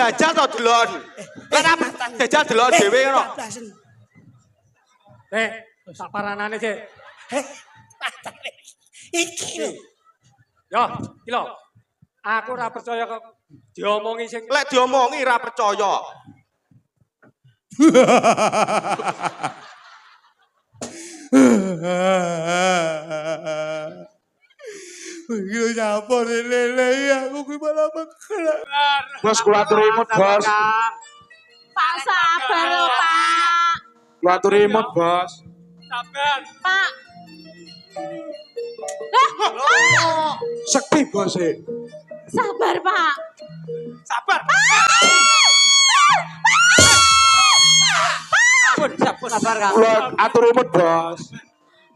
jajal to delon. Lah jajal delon dhewe ngono. sak paranane sik. Iki lho. Yo, iki lho. Aku ora percaya kok diomongi sing Lek diomongi ra percaya. Iki nyapa lele aku kuwi malah mengkrak. Bos kula aturi imut, Bos. Pak sabar lho, Pak. Kula aturi imut, Bos. sabar. Pak. Sekti, Bos. Sabar, Pak. Sabar. Sabar, Kang. Kula aturi imut, Bos.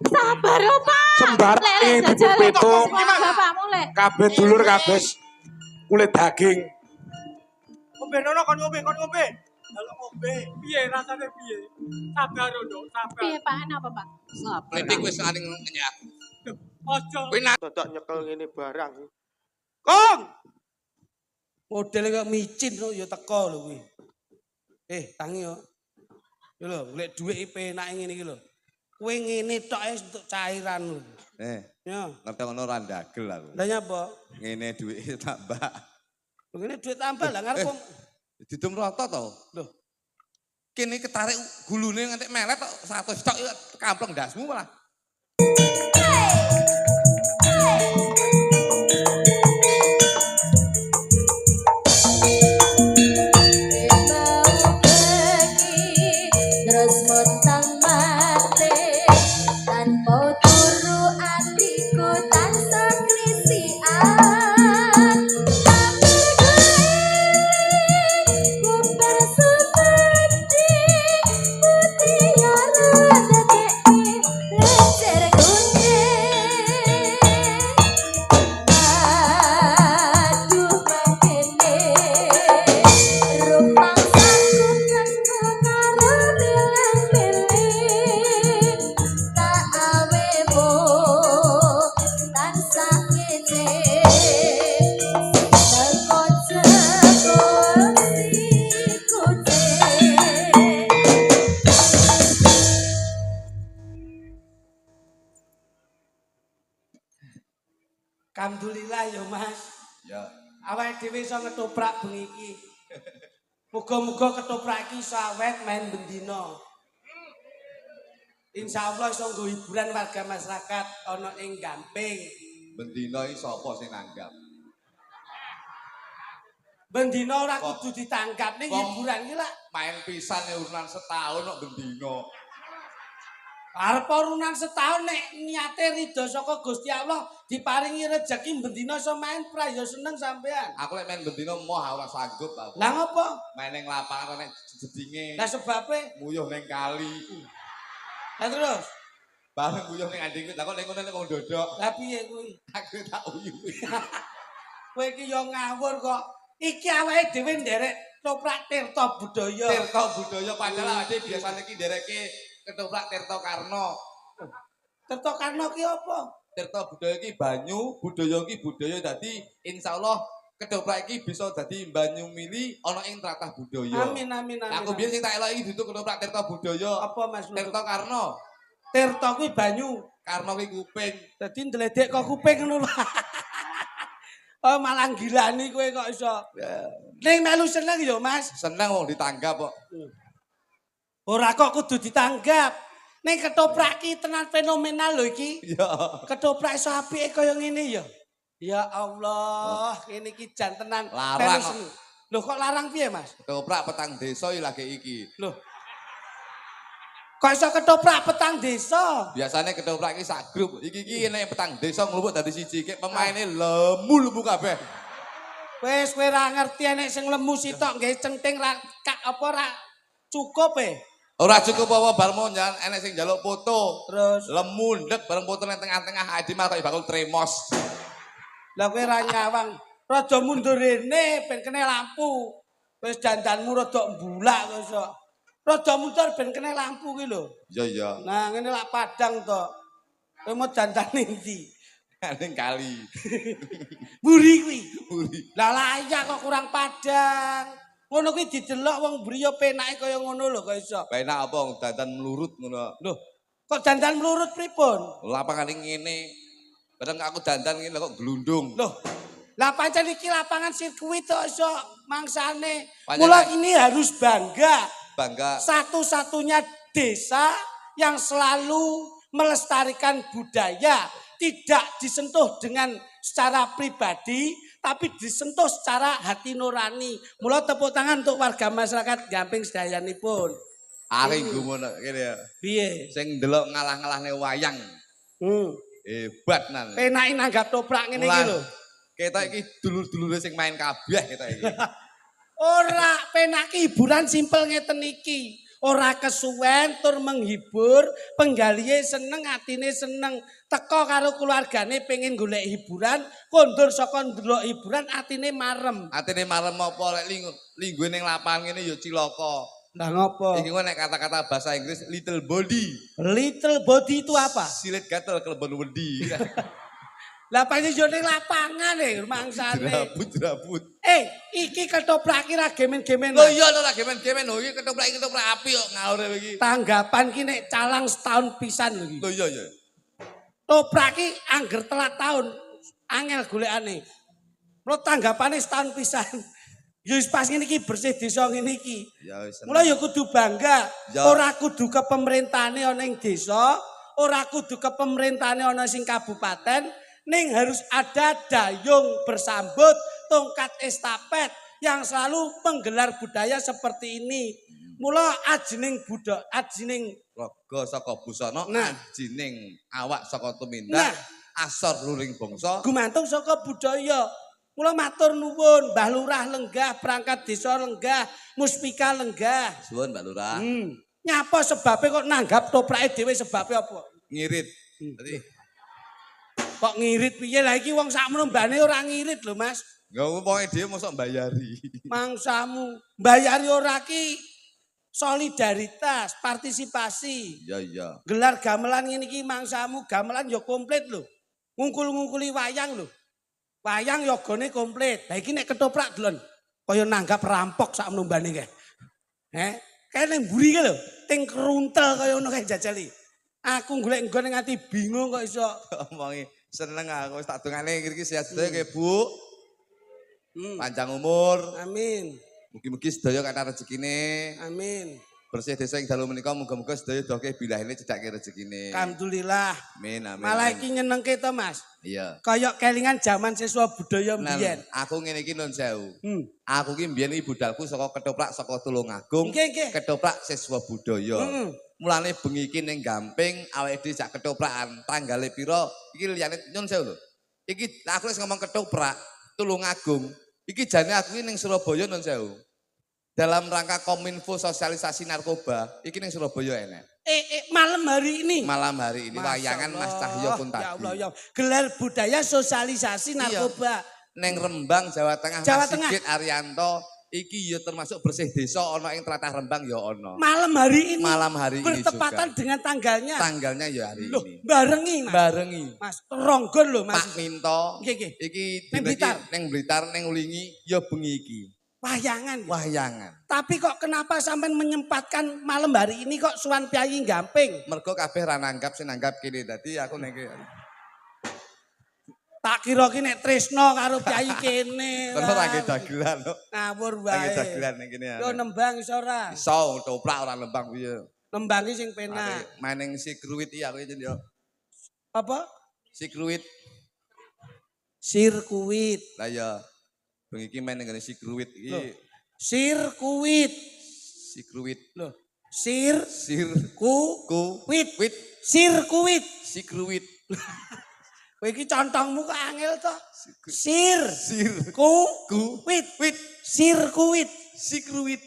Sabar lho, Pak. Sembar Lele ibu jajal pitu. bapakmu lek. Kabeh dulur kabeh kulit daging. Ngombe nono kon ngombe. Kalau ngombe, piye rasane piye? Sabar lho, sabar. Piye, Pak? Napa, Pak? Kritik wis aning ngenyak. Ojo. Kuwi Dadak nyekel ngene barang. Kong. Modele kok micin lho ya teko lho kuwi. Tangi yo. Yo lho, golek dhuwit penake ngene iki lho. Kowe ngene tok untuk cairan lho. Ya. ngerti ngono ora ndagel aku. Lah nyapa? Ngene duwike tambah. Lho ngene dhuwit tambah lah ngarep Didum rata to. Lho. Kene ketarik gulune nganti melet tok 100 tok kampleng ndasmu malah. Terus montang mate tanpa turu atiku tansah krisian ku bersepedi mutiara dekeki lecer kuning aduh makene rumangsaku nganggo karo bilang-biling tak awemu tansah ngene teko jebol kucing. Alhamdulillah ya Mas. Ya. Awake dhewe iso ketoprak bengi iki. Muga-muga ketoprak iki iso awet main bendina. Insyaallah iso nggo hiburan warga masyarakat ana ing Gamping. Bendina iki sapa sing nanggap? Bendina ora kudu ditangkap ning Kok- hiburan iki lah. Main pisan ya urunan setahun kok bendina. Arep urunan setahun nek niate ridho saka Gusti Allah diparingi rejeki bendina iso main pra ya seneng sampean. Aku lek main bendina moh ora sanggup aku. Lah ngopo? Main ning lapangan nek jedinge Lah sebabe nguyuh ning kali. lah terus. Bareng nguyuh ning anding lah kok ning ngono nek wong dodok. Lah piye kuwi? Aku tak uyu. Kowe iki yo ngawur kok. Iki awake dhewe nderek toprak tirta budaya. Tirta budaya padahal ade biasane iki ndereke ketoprak Tirta Karno. Tirta Karno ki apa? Tirta budaya iki banyu, budaya iki budaya dadi insyaallah ketoprak iki bisa dadi banyu mili ana ing tlatah budaya. Amin amin amin. Aku biyen sing tak eloki dudu ketoprak Tirta budaya. apa Mas? Tirta Karno. Tirta kuwi banyu. Karno kuwi kuping. Dadi ndledek kok kuping ngono lho. Oh malah gilani kowe kok iso. Ning melu seneng yo Mas. Seneng wong ditanggap kok. Ora kok kudu ditanggap. Ning ketoprak ki tenan fenomenal lho iki. Iya. Ketoprak iso apike kaya ngene ya. Ya Allah, ini iki jan tenan. Larang Melu kok. seneng. Lho kok larang piye Mas? Ketoprak petang desa iki lagi iki. Loh. Kok iso ketoprak petang desa? Biasanya ketoprak iki sak grup. Iki nek petang desa nglumpuk dadi siji. Kek pemaine lemu kabeh. Wis kowe ora ngerti nek sing lemu sitok nggih centing ra apa ra cukup Ora cukup apa bar monjan enek sing njaluk foto. Terus Lemu ndek bareng foto nang tengah-tengah adi malah kok bakul tremos. lah kowe ra nyawang. Rada mundur rene ben kene lampu. Wis dandanmu rada mbulak kok iso. Rada mundur ben kene lampu ki lho. Iya iya. Nah, ngene lak padang to. Kowe mau dandan ning ndi? Ning kali. Buri kuwi. Uri. Lah layak kok kurang padang. Ngono kuwi didelok wong mriya penake kaya ngono lho kok iso. Penak apa dandan melurut ngono. Loh, kok dandan mlurut pripun? Lapangan ngene. Kadang aku dandan ngene kok glundung. Loh, lah pancen iki lapangan sirkuit kok iso mangsane. Pancen- Mula ini harus bangga. Bangga. Satu-satunya desa yang selalu melestarikan budaya, tidak disentuh dengan secara pribadi, tapi disentuh secara hati nurani. Mula tepuk tangan untuk warga masyarakat Gamping sedayanipun. Ari ngono kene ya. Piye? Sing ndelok ngalah-ngalahne wayang. Hebat nan. Penake nanggap toprak ngene iki lho. Ketok iki dulur-dulure sing main kabeh ketok iki. Ora penake hiburan simpel ngeten iki. Ora kesuwen tur menghibur, penggalihe seneng, atine seneng. Teko karo keluargane pengen golek hiburan, kondur saka ndelok hiburan atine marem. Atine marem apa lek lingguhe ning lapangan ngene ya cilaka. Lah ngopo? Iki nek kata-kata bahasa Inggris little body. Little body itu apa? Silit gatel kelebon wedi. Lah pancen yo ning lapangan mangsane. Jerabut. Iki ketoprak ra gemen-gemen. Lho iya ora gemen-gemen lho iki ketoprak api kok ngaur iki. Tanggapan ki nek calang setahun pisan lho iki. Lho iya. Toprak ki angger telat tahun angel golekane. Mula tanggapane setahun pisan. Ya wis pas ngene iki bersih desa ngene iki. Ya wis. Mula ya kudu bangga. Ya. Ora kudu ke pemerintahane ana ing desa, ora kudu ke pemerintahane ana sing kabupaten, ning harus ada dayung bersambut, tongkat estafet yang selalu menggelar budaya seperti ini. Mula ajining Raga saka busana, Nah. ajining awak saka tumindak, Nah. asor luring bangsa. gumantung saka budaya. Mula matur nuwun, Mbah Lurah lenggah, perangkat desa lenggah, muspika lenggah. Suwun Mbak Lurah. Nyapa sebabnya kok nanggap toprake dhewe sebabnya apa? Ngirit. Dadi Kok ngirit piye? Lah iki wong sakmono mbane ora ngirit lho, Mas. ya wong dhewe mosok mbayari. Mangsamu mbayari ora ki solidaritas, partisipasi. Iya. Gelar gamelan ngene iki mangsamu gamelan ya komplit lho. Ngungkul-ngungkuli wayang lho. Wayang yogane komplit. Lah iki nek ketoprak delon kaya nanggap rampok sakmono mbane kae. Kae ning mburi ki lho, ting keruntel kaya ngono kae jajali. Aku golek nggon nganti bingung kok iso. Omongi seneng aku wis tak dongane iki sehat sedaya nggih, Bu. Panjang umur. Amin. Mugi-mugi sedaya kathah rezekine. Amin. Bersih desa ing dalu menika muga-muga sedaya doke bilahine cedhake rezekine. Alhamdulillah. Amin amin. Malah iki nyenengke to, Mas. Iya. Kayak kelingan zaman siswa budaya Nah, mbiyen. aku ngene iki nun sewu. Hmm. Aku ki mbiyen iki budalku saka ketoprak saka Tulungagung. Nggih. Ketoprak siswa budaya. Heeh. Mulane bengi iki ning Gamping awake dhewe sak ketoprakan. Tanggale pira? Iki liyane nyun sewu lho. Iki aku wis ngomong ketoprak Tulungagung. Iki jane aku iki ning Surabaya nun sewu. Dalam rangka kominfo sosialisasi narkoba, iki ning Surabaya enek. Malam hari ini. Malam hari ini wayangan Mas Cahyo pun tadi. Ya Allah, ya. Gelar budaya sosialisasi narkoba. Neng Rembang Jawa Tengah Jawa Mas Tengah. Sigit Arianto iki ya termasuk bersih desa ana ing tlatah Rembang ya ana. Malam hari ini. Malam hari ini bertepatan juga. dengan tanggalnya. Tanggalnya ya hari Loh, ini. barengi, Mas. Barengi. Mas, ronggon lho, Mas. Pak Minto. Nggih. Iki Neng dina iki Blitar. neng Blitar neng Ulingi ya bengi iki. Wayangan. Wayangan. Tapi kok kenapa sampai menyempatkan malam hari ini kok suan piyayi Gamping? Mergo kabeh ra nanggap sing nanggap kene. Dadi aku nek Tak kira ki nek tresno karo piyayi kene. kono ra nggih dagelan kok. Ngawur Ra nggih wae. dagelan ning kene. Yo nembang iso ora? Iso toprak ora lembang piye. Nembangi sing penak. Main ning Sikruit iki aku yen yo. Apa? Sikruit. Sirkuit. Lah ya bengi iki main ning Sikruit iki. Loh. Sirkuit. Sikruit. Loh. Sir Sirkuit. wit Sirkuit. Sikruit. Kowe iki contongmu kok angel to? Sir Sirkuit. wit Sirkuit. Sikruit.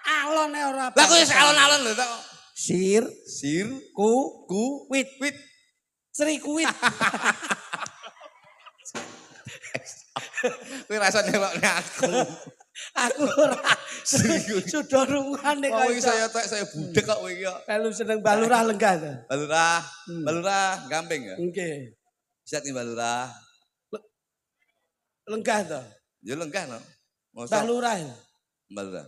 Alone ora. Lah kok wis alon-alon lho tok. Sir Sir wit. wit Srikuit. kowe rasa nelokne aku. Aku ora Srikuit. sudah rungane Kok kok iki saya budek kok kowe iki kok. Melu seneng balurah lenggah to. Balurah Gamping ya. Nggih. Siap nih Balurah. Lenggah to. Ya lenggah no. Mosok Balurah. Beneran.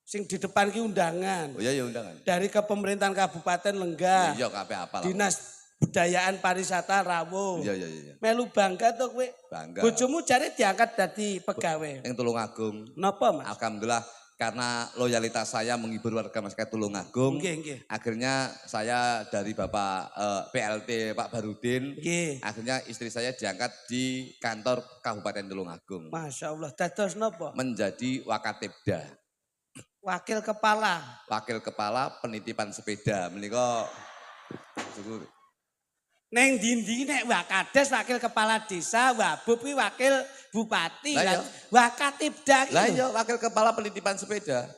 Sing di depan ki undangan. Oh iya ya undangan. Dari Kepemerintahan Kabupaten Lenggah. Iya kabeh apal. Dinas Budayaan Pariwisata Rawo. Iya. Melu bangga to kowe. Bangga. Bojomu jare diangkat dadi pegawai. Yang Tulungagung. Napa, Mas? Alhamdulillah karena loyalitas saya menghibur warga masyarakat Tulungagung. Nggih. Akhirnya saya dari Bapak PLT Pak Barudin. Nggih. Akhirnya istri saya diangkat di kantor Kabupaten Tulungagung. Masya Allah. Dados napa? Menjadi Wakatibda. Wakil Kepala. Wakil Kepala Penitipan Sepeda. Menika syukur. Neng dindi nek Wakades wakil kepala desa, Wabub kuwi wakil bupati, Lah iya. Wakatibda ki. Lah iya Wakil Kepala Penitipan Sepeda.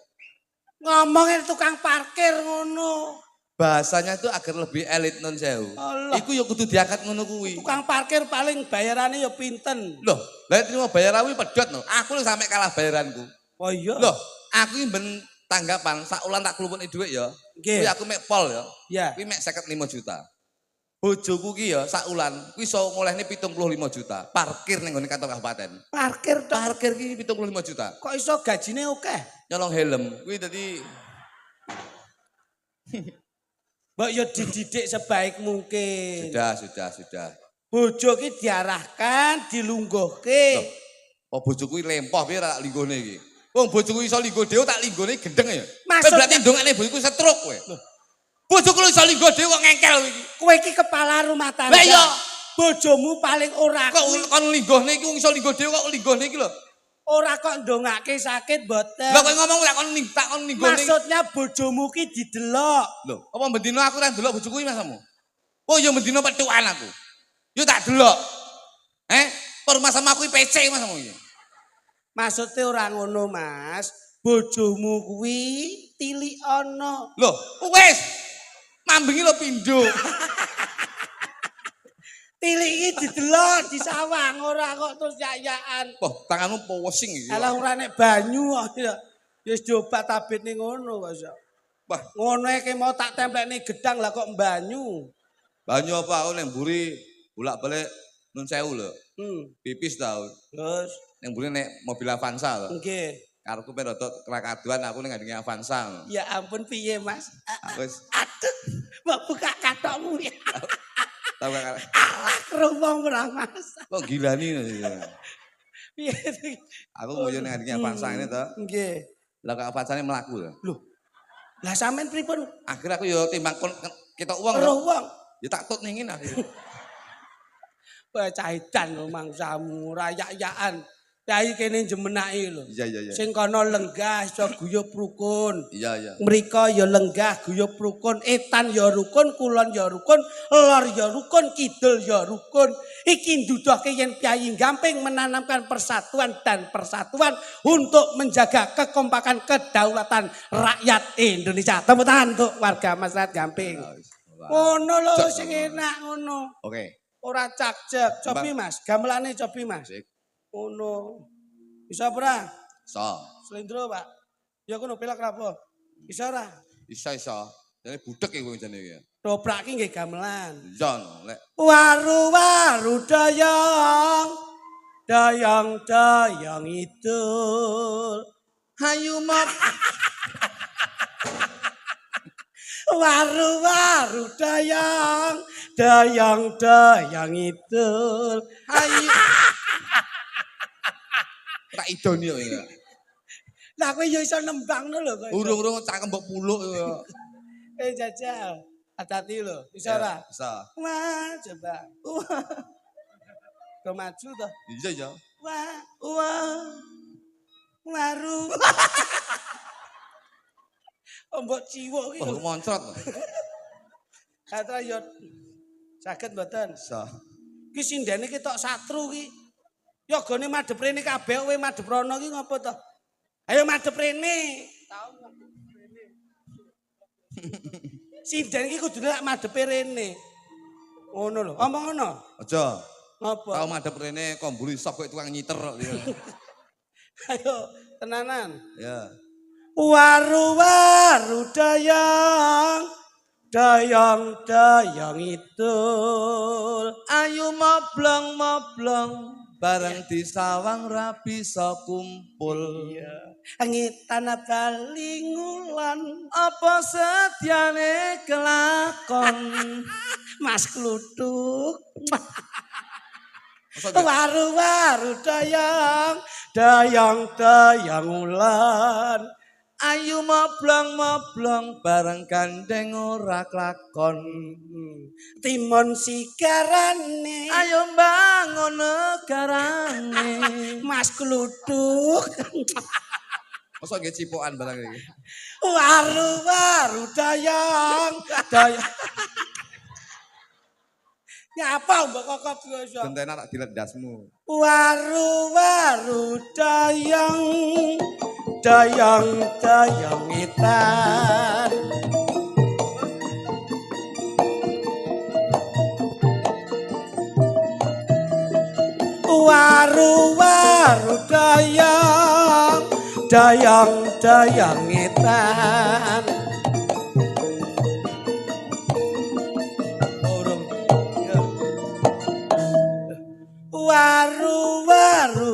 Ngomongin tukang parkir ngono. Bahasanya itu agar lebih elit non sewu. Allah. Iku ya kudu diangkat ngono kuwi. Tukang parkir paling bayarannya ya pinten. Loh, lah terima bayar awi pedot no. Aku lu sampe kalah bayaranku. Oh iya. Loh, aku iki ben tanggapan sak ulan tak klumpukne dhuwit ya. Nggih. Kuwi aku mek pol ya. Ya. Kuwi mek 55 juta. Bojoku ki ya sak ulan kuwi iso ngolehne 75 juta. Parkir ning ngene kantor kabupaten. Parkir tok. Parkir ki 75 juta. Kok iso gajine akeh? Nyolong helm. Kuwi dadi Mbok ya dididik sebaik mungkin. sudah. Bojo ki diarahkan, dilungguhke. Oh bojoku kuwi lempoh piye ra linggone iki. Wong bojoku iso linggo dhewe tak linggone gendeng ya. Maksud- Kowe berarti ndongane bojoku setruk kowe. Bojoku lu iso linggo dhewe kok ngengkel iki. Kowe iki kepala rumah tangga. Lah iya. Bojomu paling ora Kok kuwi. kon linggone iki wong iso linggo dhewe kok linggone iki lho. Ora kok ndongake sakit boten. Lah kowe ngomong tak kon linggone. Maksudnya bojomu ki didelok. Lho, apa bendino aku ra ndelok bojoku iki masamu? Oh ya bendino petukan aku. Yo tak delok. Perumah sama aku PC masamu iki. Maksudnya ora ngono, Mas. Bojomu kuwi tilik ana. Lho, wis. Mambengi lho pindho. Tilik iki didelok, disawang ora kok terus yayan. Wah, tanganmu powosing iki. Alah ora nek banyu kok ya. Ya wis diobat tabit ning ngono kok. Wah, Ngono iki mau tak templekne gedang lah kok banyu. banyu apa aku nang mburi bolak-balik nun sewu lho. Pipis tau. Terus Nang mburi nek mobil Avanza lho. nggih. Karepku pengen rodok krakaduan aku ning ngandenge Avanza. Ya ampun piye, Mas? Wis Aduh, mbok buka katokmu ya. tau gak Alah kerupong ora Mas. kok gilani lho. Piye? Aku nguyu ning ngandenge Avanza ini to. Nggih. Lah kok Avanzane mlaku lho. Loh. Lah sampean pripun? Akhirnya aku yo timbang ketok uang lho. Roh wong. Ya tak tut ning ngene akhirnya. Wah cahidan lho mangsamu rayak-yakan. Yai kene jemenaki lho. Iya. Sing kono lenggah iso guyub rukun. Iya. Mriko ya lenggah guyub rukun, etan ya rukun, kulon ya rukun, lor ya rukun, kidul ya rukun. Iki nduduhke yen Kyai Gamping menanamkan persatuan dan persatuan untuk menjaga kekompakan kedaulatan rakyat Indonesia. Tepuk tangan untuk warga masyarakat Gamping. Ngono lho sing enak ngono. Oke. Ora cakjek. Cobi Mas, gamelane cobi Mas. Sik. Ngono. Bisa ora? So. Slendro, Pak. Ya kono pelak rapo. Bisa ora? Iso. Jane budek iki jane iki. Dobrak ki nggih gamelan. Iya no, lek. Waru-waru dayang itu. Hayu map. Waru-waru dayang itu. Hayu. Tak idoni kok iki. Lah kowe ya iso nembangno lho kowe. Urung-urung cangkem mbok puluk yo. Jajal. Hati-hati lho. Bisa ora? Bisa. Wah, coba. Wah. Kau maju toh. Iya. Wah. Waru. Mbok ciwok iki Oh, lho. moncrot. Katra yo saged mboten. Bisa. Ki sindene ki tok satru ki. Yo gone madhep rene kabeh kowe madhep rono ki ngopo to? Ayo madhep rene. Tau madhep rene. Sinden iki kudune lak madhepe rene. Ngono lho. Omong ngono. Aja. Ngopo? Tau madhep rene komburi sop kok tukang nyiter kok dia. Ayo tenanan. Ya. Waru-waru dayang itu. Ayu moblong. bareng disawang ra bisa kumpul. Ngitan bali ngulon Apa setyane kelakon. Mas Kluthuk. Masa nggak? Waru-waru dayang ulan. Ayu moblong-moblong bareng gandeng ora klakon. Timun sigarane Ayo bangun negarane. Mas Kluthuk. Masa nggih cipokan barang iki. Waru-waru dayang. Nyapa mbok kokop iso. Gentena tak diledasmu. Waru-waru dayang etan. Waru-waru dayang etan. Waru-waru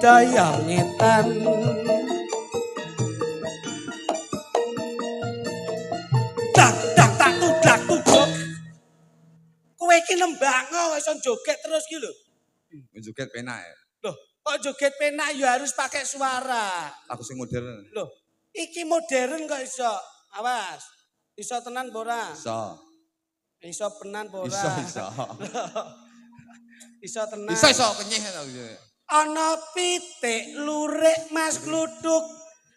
dayang etan. Tak tudak. Kowe iki nembango iso joget terus iki lho. Joget penak ya. Loh, kok joget penak ya harus pakai suara. Aku sing modern. Loh, iki modern kok iso. Awas. Iso tenan apa ora? Iso. Iso penan apa ora? Iso. Iso tenan. Iso kenyih aku. Ana pitik lurik Mas Kluthuk,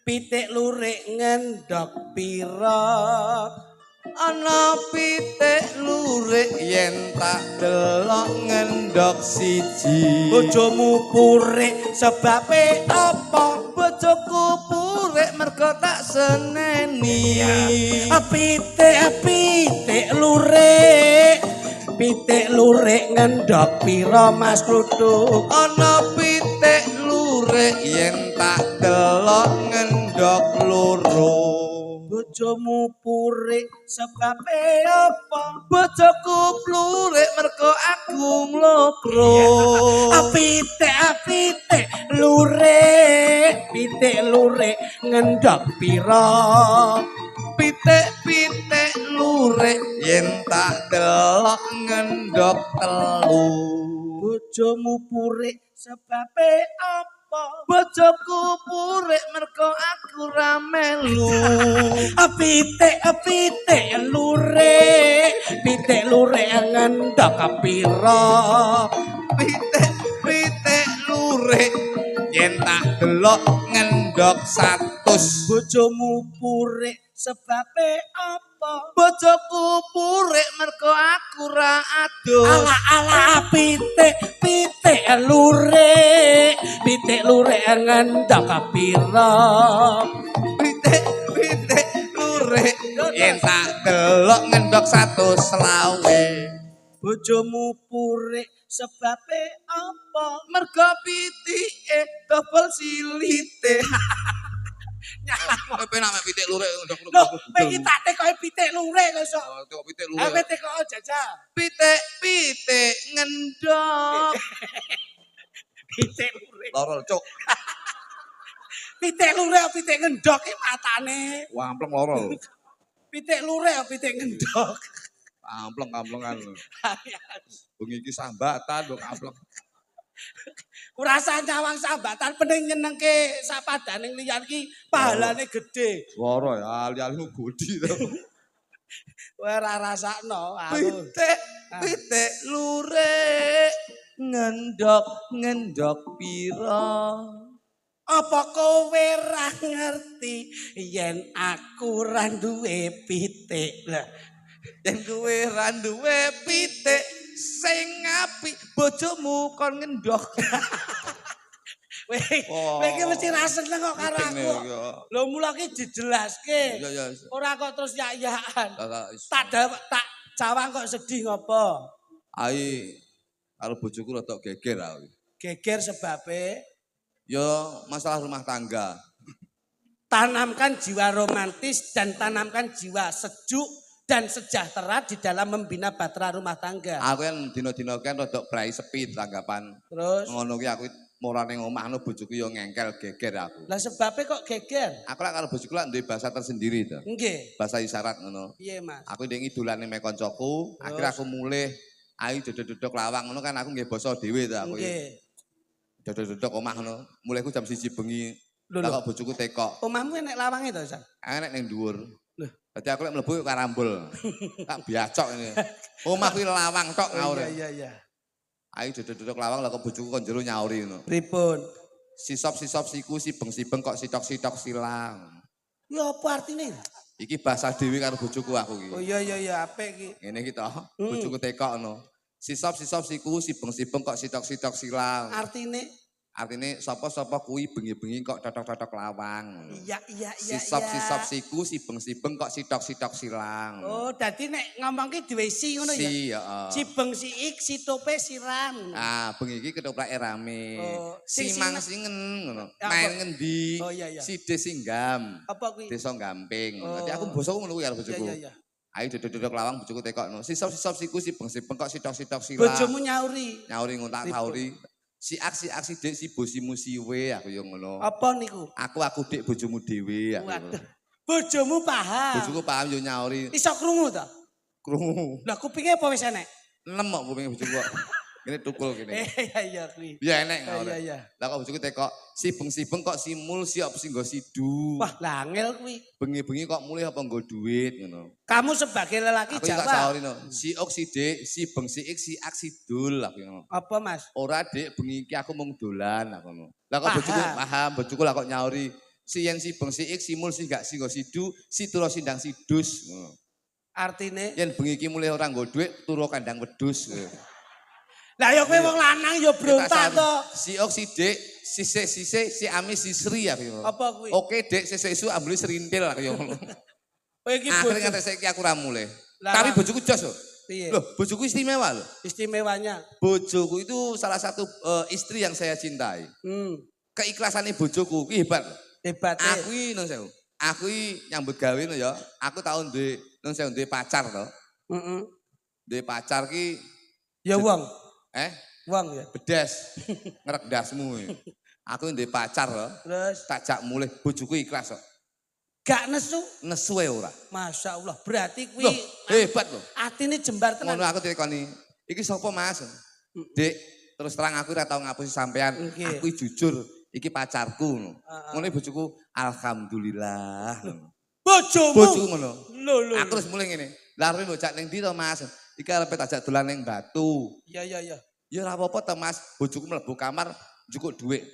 pitik lurik ngendhok pira? Ana pitik lurik yen tak delok ngendhok siji. Bojomu purik sebabe apa? Bojoku purik mergo tak seneni. Pitik lurik ngendhok pira Mas Kluthuk? Ana pitik lurik yen tak delok ngendhok loro. Bojomu purik sebabe apa? Bojoku plurik mergo aku nglokro. Pitik lurik ngendhok pira? Pitik lurik yen tak delok ngendhok telu. Bojomu purik sebabe apa? Bojoku purik mergo aku ra melu. Pitik lurik ngendhok pira? Pitik lurik yen tak delok ngendhok 100. Bojomu purik sebabe apa? Bojoku purik mergo aku ra adus. Ala pitik lurik ngendhok pira? Pitik lurik yen tak delok ngendhok 120. Bojomu purik sebabe apa? Mergo pitike dobel silite. Nyala penak mek pitik lurik ngendhok. Loh, iki tak tekoke pitik lurik kok iso. Kok pitik Ayo lurik. tekok jajal. Pitik ngendhok. Pitik lurik. Loro cuk. Pitik lurik pitik ngendhok iki matane. Wah, ampleng loro. Pitik lurik pitik ngendhok. Ampleng-amplengan. Bengi iki sambatan kok ampleng. Kurasa nyawang sambatan pening nyenengke sapadane liyan iki pahalane gedhe. Loro ya, ali-alimu bodi to. Kowe ora rasakno. Pitik lurik ngendhok pira? Apa kowe ra ngerti yen aku ra duwe pitik? Lah, Yen kowe ra duwe pitik sing apik, bojomu kon ngendhok. kowe iki mesti ra seneng kok karo aku. Lho mula iki dijelaske. Ya. Ora kok terus yak-yakan. Tak Tak jawang kok sedih ngopo? ai karo bojoku rada geger aku. Geger sebabe Ya masalah rumah tangga. tanamkan jiwa romantis dan tanamkan jiwa sejuk dan sejahtera di dalam membina bahtera rumah tangga. Aku kan dina-dina kan rodok brai sepi tanggapan. Terus, Ngono ki aku ora ning omah no bojoku yo ngengkel geger aku. lah sebabnya kok geger? Aku lak karo bojoku lak duwe bahasa tersendiri to. Nggih. Bahasa isyarat ngono. Piye, Mas? Aku ndek ngidolane mek kancaku, akhirnya aku mulih ayo dodok-dodok lawang ngono kan aku nggih basa dhewe to aku. Nggih. Dodok-dodok omah ngono. Mulihku jam 1 bengi. Lho, Lah lho. kok bojoku tekok. Omahmu enek lawange to, San? Enek ning dhuwur. Loh. Dadi aku lek mlebu karambol. Tak biacok ini. Omah kuwi lawang tok ngawur. Iya. Ayo dodok-dodok lawang lah kok bojoku kon jero nyauri ngono. Pripun? Sisop-sisop siku sibeng-sibeng kok sitok-sitok silang. Ya apa artine? Iki bahasa dhewe karo bojoku aku iki. Oh iya apik iki. Ngene iki to. Bojoku tekok ngono. Sisop-sisop siku sibeng-sibeng kok sitok-sitok silang. Artine? Artine sapa-sapa kuwi bengi-bengi kok totok-totok lawang. Iya. Sisop-sisop siku sibeng-sibeng kok sitok-sitok silang. Oh, dadi nek ngomongke duwe si ngono ya. Si, heeh. Cibeng siik, sitope siram. Ah, bengi iki ketoprak rame. Oh, Simang singen ngono. Ya, Main apa? ngendi? Oh, iya. Side singgam. Apa kuwi? Desa Gamping. Oh. Dadi aku bosoku ngono kuwi karo bojoku. Iya. Ayo dodok-dodok lawang bojoku tekokno. Sisop-sisop siku sibeng-sibeng kok sitok-sitok silang. Bojomu nyauri. Nyauri nguntak tauri. Si aksi Dik si bosimu siwe aku yo ngono. Apa niku? Aku Dik bojomu dhewe aku. Waduh. Bojomu paham. Bojoku paham yo nyauri. Iso krungu ta? Krungu. Lah kupinge apa wis enek? Nem kok kuping bojoku kok. Kene tukul kene. Iya kuwi. Ya enek ngono. Iya. Lah kok bojoku tekok sibeng-sibeng kok simul siap singgo sidu. Wah, lah angel kuwi. Bengi-bengi kok mulih apa nggo duit ngono. Kamu sebagai lelaki Aku tak Jawa. saurino. Si ok si Dik, si beng si ik si ak si dul aku ngono. Apa, Mas? Ora Dik, bengi iki aku mung dolan aku ngono. Lah kok Paham. bojoku paham, bojoku lah kok nyauri. Si yen si beng si ik simul si gak singgo sidu, si turu sindang sidus ngono. Artine? Yen bengi iki mulih ora nggo duit, turu kandang wedhus. Lah ya kowe wong lanang ya brontak to. Si ok si Dik, sisik-sisik si ami si Sri aku ngono. Apa kuwi? Oke Dik, sesuk-esuk ambune serintil aku ngono. Kowe iki Akhirnya bojo. nganti saiki aku ora mulih. Lah, Tapi bojoku jos lho. Piye? Loh, bojoku istimewa loh. Istimewanya. Bojoku itu salah satu istri yang saya cintai. Keikhlasannya bojoku ki hebat loh. Hebat. Aku iki nun sewu. Aku iki nyambut gawe no ya. Aku tahun duwe nun sewu duwe pacar to. Heeh. Duwe pacar ki Ya wong. wong ya. bedas ngerek dasmu. Aku duwe pacar to. Terus Tak jak mulih bojoku ikhlas kok. gak nesu. Nesu ae ora. Masya Allah. Berarti Loh, kuwi hebat loh. atine jembar tenan. Ngono aku tekoni. Iki sapa Mas? Dik, terus terang aku ora tau ngapusi sampean. Nggih. Aku jujur, iki pacarku ngono. Heeh. Ngono bojoku alhamdulillah. Bojomu. Bojoku ngono. Lho. Aku terus mulai ngene. Lah arep mbok jak ning ndi to Mas? Iki arep tajak dolan ning Batu. Iya. Ya ora apa-apa to Mas. Bojoku mlebu kamar njukuk dhuwit.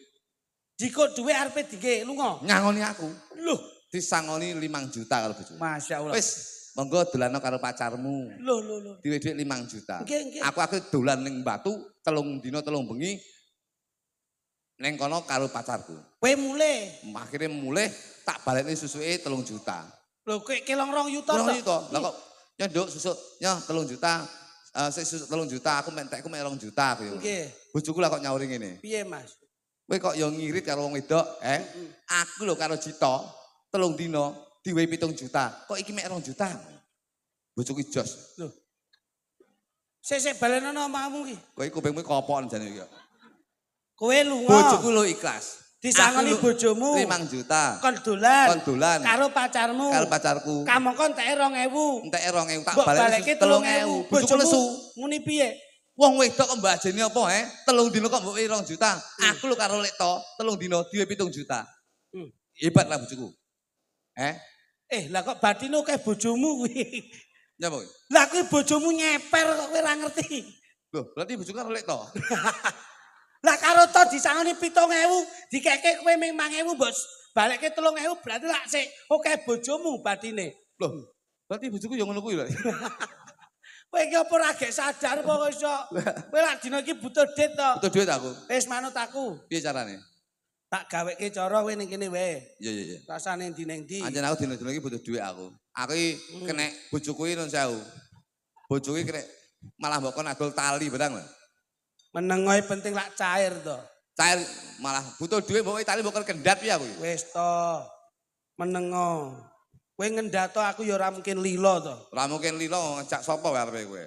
Jiko duwe arepe dige lunga. Nyangoni aku. Loh, Disangoni 5 juta karo bojoku. Masya Allah. Wis, monggo dolano karo pacarmu. Loh. Duwe dhuwit 5 juta. Nggih. Aku dolan ning Batu 3 dina 3 bengi ning kono karo pacarku. Kowe mulai. Akhirnya mulai tak balekne susuke 3 juta. Loh, kowe kelong 2 yuta Terus to. itu, lah kok nyonduk susuk, nyo 3 juta. Sik susuk 3 juta, aku mentekku mek 2 juta aku yo. Nggih. Bojoku lah kok nyauri ngene. Piye, Mas? Kowe kok yo ngirit karo wong wedok, Aku lho karo Cita 3 dina diwehi 7 juta. Kok iki mek 2 juta? Bojoku jos. Loh. Sik balenono omahmu iki. Kowe kupingmu kopon jane iki. Kowe lunga. Bojoku lho ikhlas. Disangoni Aku lho bojomu. 5 juta. Kon dolan. Kon dolan. Karo pacarmu. Karo pacarku. Kamangka enteke 2000. Entek 2.000 tak Mbok balekne baleke 3.000. Bojoku Bojomu lesu. muni piye? Wong wedok kok mbajeni apa 3 dina kok mbok 2 juta. Aku lho karo Lekto 3 dina diwe 7 juta. Hebat lah bojoku. Lah kok batine kayak bojomu kuwi. Nyapa? Lah kuwi bojomu nyeper kok kowe ora ngerti. Loh, berarti bojoku karo Lekto. Lah karo to disangoni 7.000, dikeke kowe ming 5.000 mbok balekke 3.000 berarti lak sik oke bojomu batine. Loh, berarti bojoku yo ngono kuwi lho. Kowe iki apa ora gek sadar apa iso? Kowe lak dina iki butuh duit to. Butuh duit aku. Wis manut aku. Piye carane? Tak gaweke cara kowe ning kene wae. Iya. Rasane ndi ning ndi. Anjen aku dina-dina iki butuh duit aku. Aku iki kenek bojoku iki nun sewu. Bojoku iki kenek malah mbok kon adol tali barang lho. Menengoe penting lak cair to. Cair malah butuh duit mbok tali mbok kendat piye aku iki. Wis to. Menengo. Kowe ngendato aku ya ora mungkin lila to. Ora mungkin lilo ngejak sapa wae arepe kowe.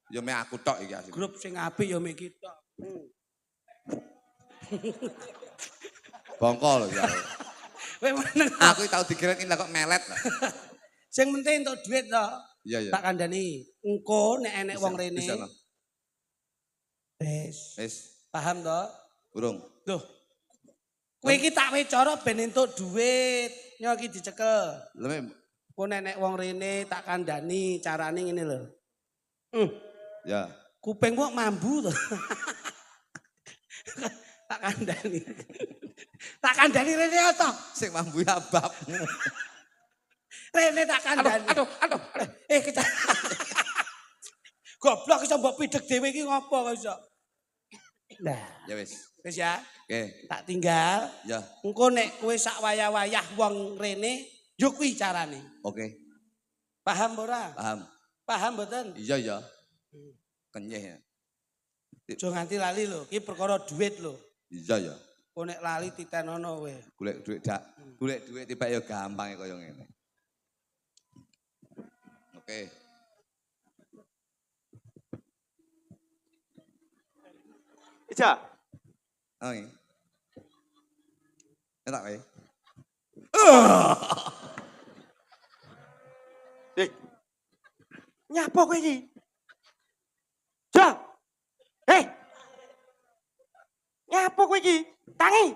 Ya mek aku tok iki asline. Grup sing apik ya mek kita. Bongko lho ya. Kowe meneng. Aku tau dikirim kok melet. Sing penting entuk duit to. Iya iya. Tak kandhani. Engko nek enek wong rene. Bisa, no? Wis. Wis, Paham to? urung. Loh. Kowe iki tak cara ben entuk duit. Nyo iki dicekel. Lha mek Kowe nek wong rene tak kandhani carane ngene lho. ya. Kuping kok mambu to. Tak kandhani. Tak kandhani rene to. Sing mambu ababmu. Rene tak kandhani. Aduh. Kita. Goblok iso mbok pidhek dhewe iki ngopo kok iso. Nah, Ya wis. wis ya. Oke. Tak tinggal. Ya, Engko nek kowe sak wayah-wayah wong rene, yo kuwi carane. oke. Paham ora? Paham. Paham mboten? Iya ya. Kenyeh ya. Aja nganti lali lho, iki perkara duit lho. Iya ya. Kok nek lali titenono kowe. Golek duit dak. Golek duit tiba ya gampang kaya ngene. Oke. Ija. Oh iya. Enak wae. Nyapa kowe iki? Ja. Nyapa kowe iki? Tangi.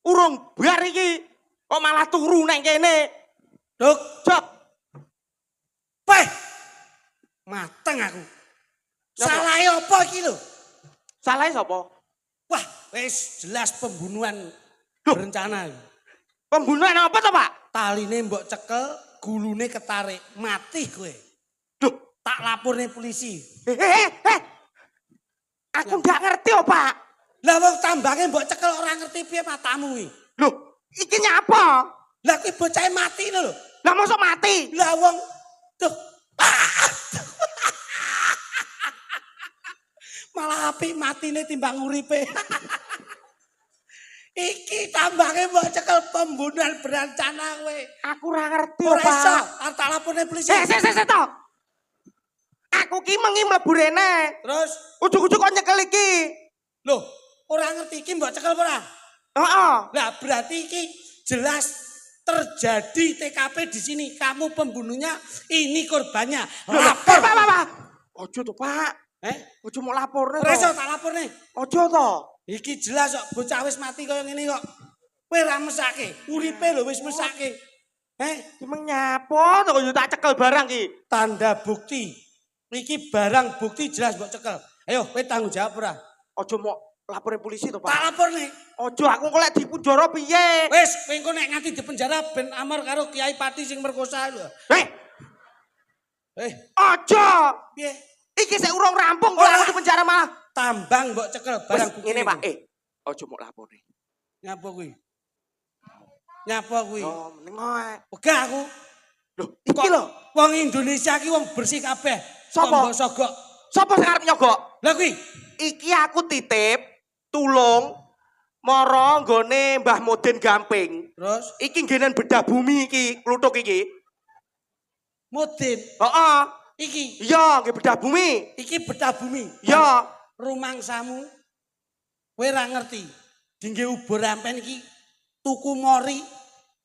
Urung bar iki. Kok malah turu nang kene. Duk, Jok. peh. Mateng aku. Salahe apa iki lho? Salahe sapa? Wah, wis jelas pembunuhan berencana. Pembunuhan apa to, Pak? Taline mbok cekel, gulune ketarik, mati kowe. Duh, Tak laporne polisi. Aku ndak ngerti, oh, Pak. Lah wong tambange mbok cekel ora ngerti piye matamu iki. Loh, iki nyapa? Lah kuwi bocahe mati lho. Lah mosok mati? Lah wong tuh. Malah apik matine timbang uripe. Iki tambange mbok cekel pembunuhan berencana kowe. Aku ora ngerti, Ora iso, Pak. arep tak laporne polisi. Sik to. Aku ki mengi mlebu rene. Terus, Ujug-ujug kok nyekel iki. lho, ora ngerti iki mbok cekel apa ora? Heeh. Lah berarti iki jelas terjadi TKP di sini. Kamu pembunuhnya, ini korbannya. Lapor. Pak. Ojo to, Pak. Ojo mau laporne Ora iso to. tak laporne. Ojo to. Iki jelas kok bocah wis mati kaya ngene kok. Kowe ora mesake, uripe lho wis mesake. Ki nyapa to yo tak cekel barang ki. Tanda bukti. Iki barang bukti jelas mbok cekel. Ayo kowe tanggung jawab ora? Ojo mau laporin polisi to, Tak Pak. laporne. Ojo aku kok lek dipunjara piye? Wis kowe engko nek nganti dipenjara ben amar karo Kiai Pati sing merkosa lho. Ojo. Piye? Iki sik urung rampung kok aku dipenjara malah. Tambang mbok cekel barang bukti. Ngene, Pak. Ojo mau laporne. Nyapa kuwi? Nyapa kuwi? Oh, mending ngoe. Wegah aku. Loh, iki lho. Wong Indonesia ki wong bersih kabeh. Sopo? Mbok sogok. Sopo sing arep nyogok? Lah kuwi Iki aku titip tulung mara nggone Mbah Mudin Gamping. terus Iki ngenen bedah bumi iki, kluthuk iki. Mudin Heeh. iki Iya, nggih bedah bumi. iki betah bumi. Iya. Rumangsamu kowe ora ngerti. Dingge ubur rampen iki tuku mori,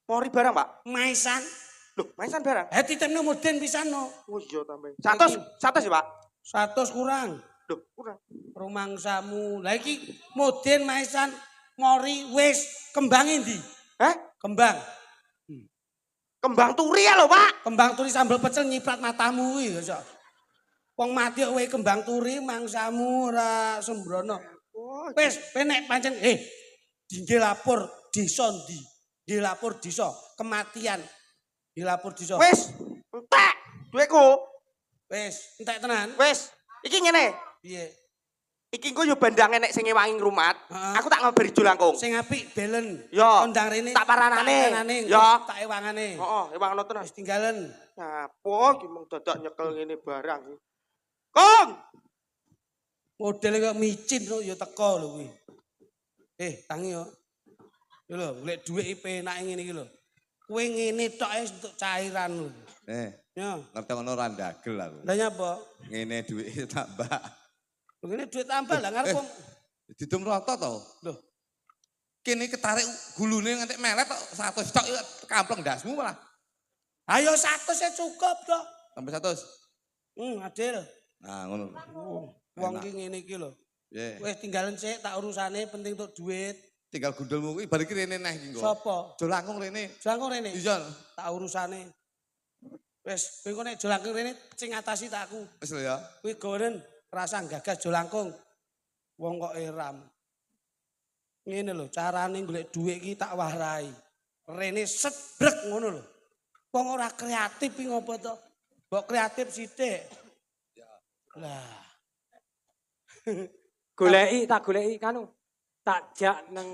Mori barang, Pak. maisan. Loh, maisan barang. Titipne Mudin pisan no. Oh iya tambah. 100 ya, Pak. 100 kurang. Loh, kurang. Rumangsamu. Lah iki Mudin maisan mori wis kembang endi? Kembang. Kembang turi ya lho, Pak. Kembang turi sambel pecel nyiprat matamu kuwi kok. Wong mati kok kowe kembang turi mangsamu ora sembrono. Wis penek pancen dingge lapor desa ndi? Nggih lapor desa kematian. Nggih lapor desa. Wis, entek duitku. Wis entek tenan. Wis, iki ngene. Piye? Iki engko yo bandang enek sing ngewangi ngrumat. Heeh. Aku tak ngabari langkung. Sing apik belen. Yo, Kondang rene. tak paranane. Yo, Yo. tak ewangane. Heeh, ewangno tenan. Wis tinggalen. Apa ki mung dadak nyekel ngene barang ki. Kong, Modele kok micin kok ya teko lho kuwi. Tangi yo. Yo lho, golek dhuwit IP enake ngene iki lho. Kowe ngene tok ae untuk cairan lho. Ya. Ngerti ngono ora ndagel aku. Lah nyapa? Ngene duit tambah. Ngene duit tambah lah ngarep wong. Didum rata to. Loh, Kene ketarik gulune nganti melet tok 100 tok kampleng ndasmu malah. ayo 100 ya cukup toh. Sampai 100. Adil. Nah, ngono. Wong ki ngene iki lho. Nggih. Wis tinggalin sik tak urusane penting untuk duit. Tinggal gundulmu kuwi balik rene neh iki kok. Sapa? Jolangkung rene. Jolangkung rene. Iya. Tak urusane. Wis, kowe kok nek jolangkung rene sing ngatasi tak aku. Wis lho ya. Kowe gonen rasa gagas jolangkung. Wong kok eram. Ngene lho, carane golek dhuwit iki tak warai. Rene sebrek ngono lho. Wong ora kreatif iki ngopo to? Mbok kreatif sithik. Lah. Tak goleki kanu. Tak jak nang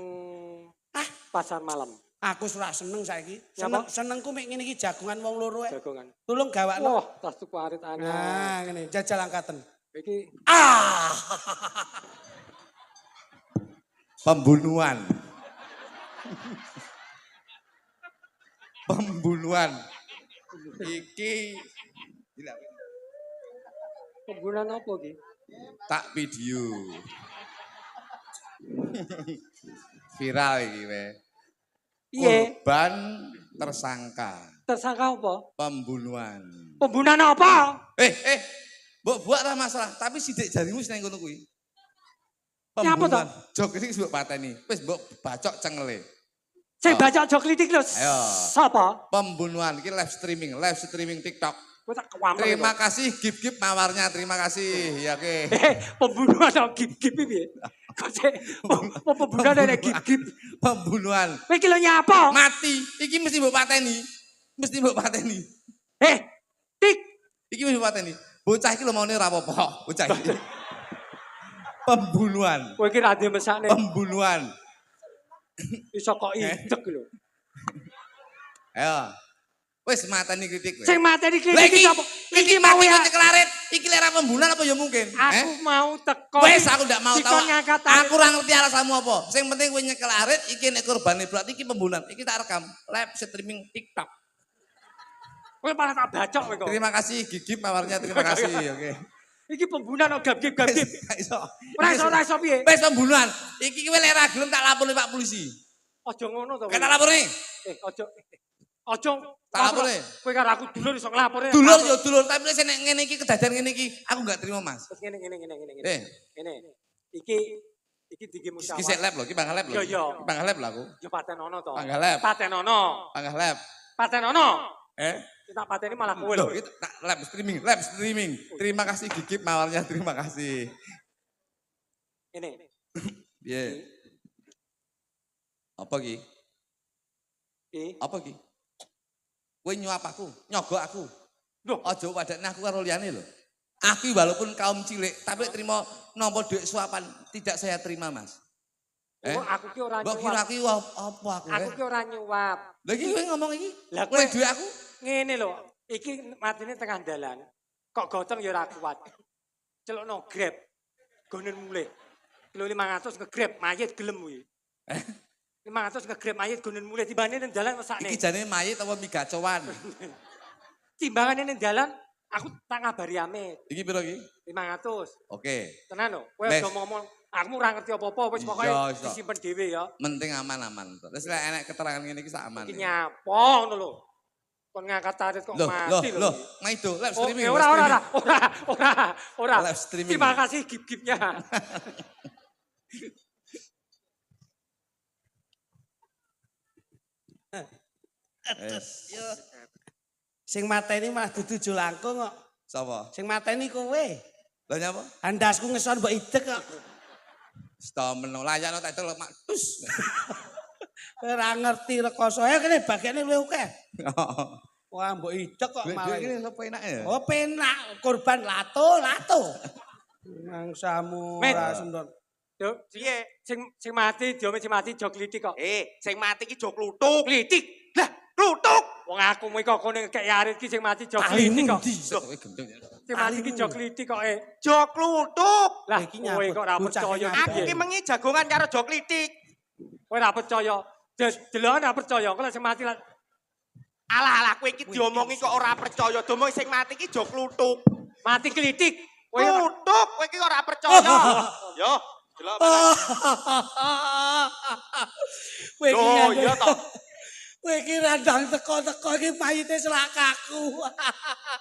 pasar malam. Aku ora seneng saiki. Nyapa? Senengku mek ngene iki jagongan wong loro ae. Jagongan. Tulung gawakno. Wah, tas tuku arit anyar. Nah, ngene, jajal angkaten. Iki Pembunuhan. Pembunuhan. Iki gila. pembunuhan apa iki? Tak video. Viral iki we. Piye? Korban tersangka Tersangka apa? pembunuhan. Pembunuhan apa? Mbok buat lah masalah, tapi sidik jarimu sing ngono kuwi. Ya apa Pembunuhan. Jok iki mbok pateni. Wis mbok bacok cengele. Sing baca jok klitik lho. Ayo. Sapa? Pembunuhan iki live streaming TikTok. Kowe tak kewamel. Terima kasih gip-gip mawarnya, terima kasih. Ya oke. Pembunuhan kok gip-gip iki piye? Kok sik pembunuhan ada gip-gip. Pembunuhan. Kowe iki lho nyapa? Mati. Iki mesti mbok pateni. Mesti mbok pateni. Tik. Iki mesti mbok pateni. Bocah iki lho maune ora apa-apa. Bocah iki. Pembunuhan. Kowe iki ra ndek mesakne. Pembunuhan. Iso kok idek lho. Ayo. Wis mateni kritik kowe. Sing mateni Lah klitik iki sapa? iki mau mati ya. kok kelarit. Iki lera pembunuhan apa ya mungkin? Aku mau teko. Wes aku ndak mau tahu. Dikon ngangkat arit. Aku ora ngerti alasanmu apa. Sing penting kowe nyekel arit iki nek korbane berarti iki pembunuhan. Iki tak rekam live streaming TikTok. Kowe malah tak bacok kowe kok. Terima kasih gigip mawarnya, terima kasih. Oke. Iki pembunuhan kok gap-gap. Gak iso. Ora iso piye? Wes pembunuhan. Iki kowe lek ra gelem tak lapor Pak Polisi. Aja ngono to. Kan tak lapor nih. Aja. Tak lapor nih. Kowe karo aku dulur iso nglapore. Dulur yo dulur, tapi nek ngene iki kedadian ngene iki aku enggak terima, Mas. Terus ngene. Eh, Ngene. Iki digi iki musyawarah. sik lab lho, iki panggal lab lho. Iya. Panggal lab lho aku. Yo patenono to. Panggal lab. Patenono. Panggal lab. Patenono. Kita Tak pateni malah kowe Loh, lho. itu tak live streaming. Terima kasih gigip mawarnya, terima kasih. Ngene. Piye? Apa ki? Apa ki? Kowe nyuap aku, nyogok aku. Loh, Aja wadakne aku karo liyane lho. Aku walaupun kaum cilik, tapi terima nampa dhuwit suapan tidak saya terima, Mas. aku ki ora Mbok kira nyuap. aku apa aku? Aku ki ora nyuap. Lha iki kowe ngomong iki? Lah Kowe kowe dhuwit aku? ngene lho. Iki matine tengah dalan. Kok gotong ya ora kuat. Celukno Grab. Gonen mulih. Kilo 500 ke Grab mayit gelem kuwi. 500 ke Grab mayit gonen mulih timbangane ning dalan mesakne. Iki jane mayit apa migacowan? Timbangane ning dalan aku tak ngabari Amit. Iki piro iki? 500. Oke. Tenan lho. Kowe Wes. aja ngomong aku ora ngerti apa-apa wis pokoke Iya, iya. disimpen dhewe ya. Penting aman-aman. Terus lek enek keterangan ngene iki sak aman. Iki nyapa ngono lho. Kon ngangkat tarit kok mati lho. Loh, maido live Oh, streaming. ora. Live streaming. Terima kasih gip-gipnya. Sing mateni malah dudu jolangkung kok. Sapa? Sing mateni kowe. Lah nyapa? Andasku ngeson mbok idek kok. Stameno layakno tak delok mak tus. Ora ngerti rekoso. Ayo kene bagiane luwih akeh. Wah mbok idek kok malah. Iki lho penak ya. Oh penak korban lato. Mangsamu Met. ora sendon. Yo, sing mati, diome sing mati jok klitik kok. Sing mati ki jok kluthuk. Klitik. Lah, kluthuk. Wong aku mung kok kene kek arit ki sing mati jok Ahlimu klitik kok. ndi? Kowe gendeng ya. Sing mati ki jok klitik kok. Jok kluthuk. Lah Iki kowe nyambut kok ora bocah percaya nyambut. Aku ki mengi jagongan karo jok klitik. Kowe ora percaya. Delok ora percaya, kok sing mati lah Alah kowe iki diomongi kok ora percaya. Domong sing mati iki jo kluthuk. Mati klitik. Kowe Kluthuk kowe iki ora percaya. Yo, delok mana. Kowe iki Yo, iya toh. kowe iki randang teko-teko iki mayite selakaku.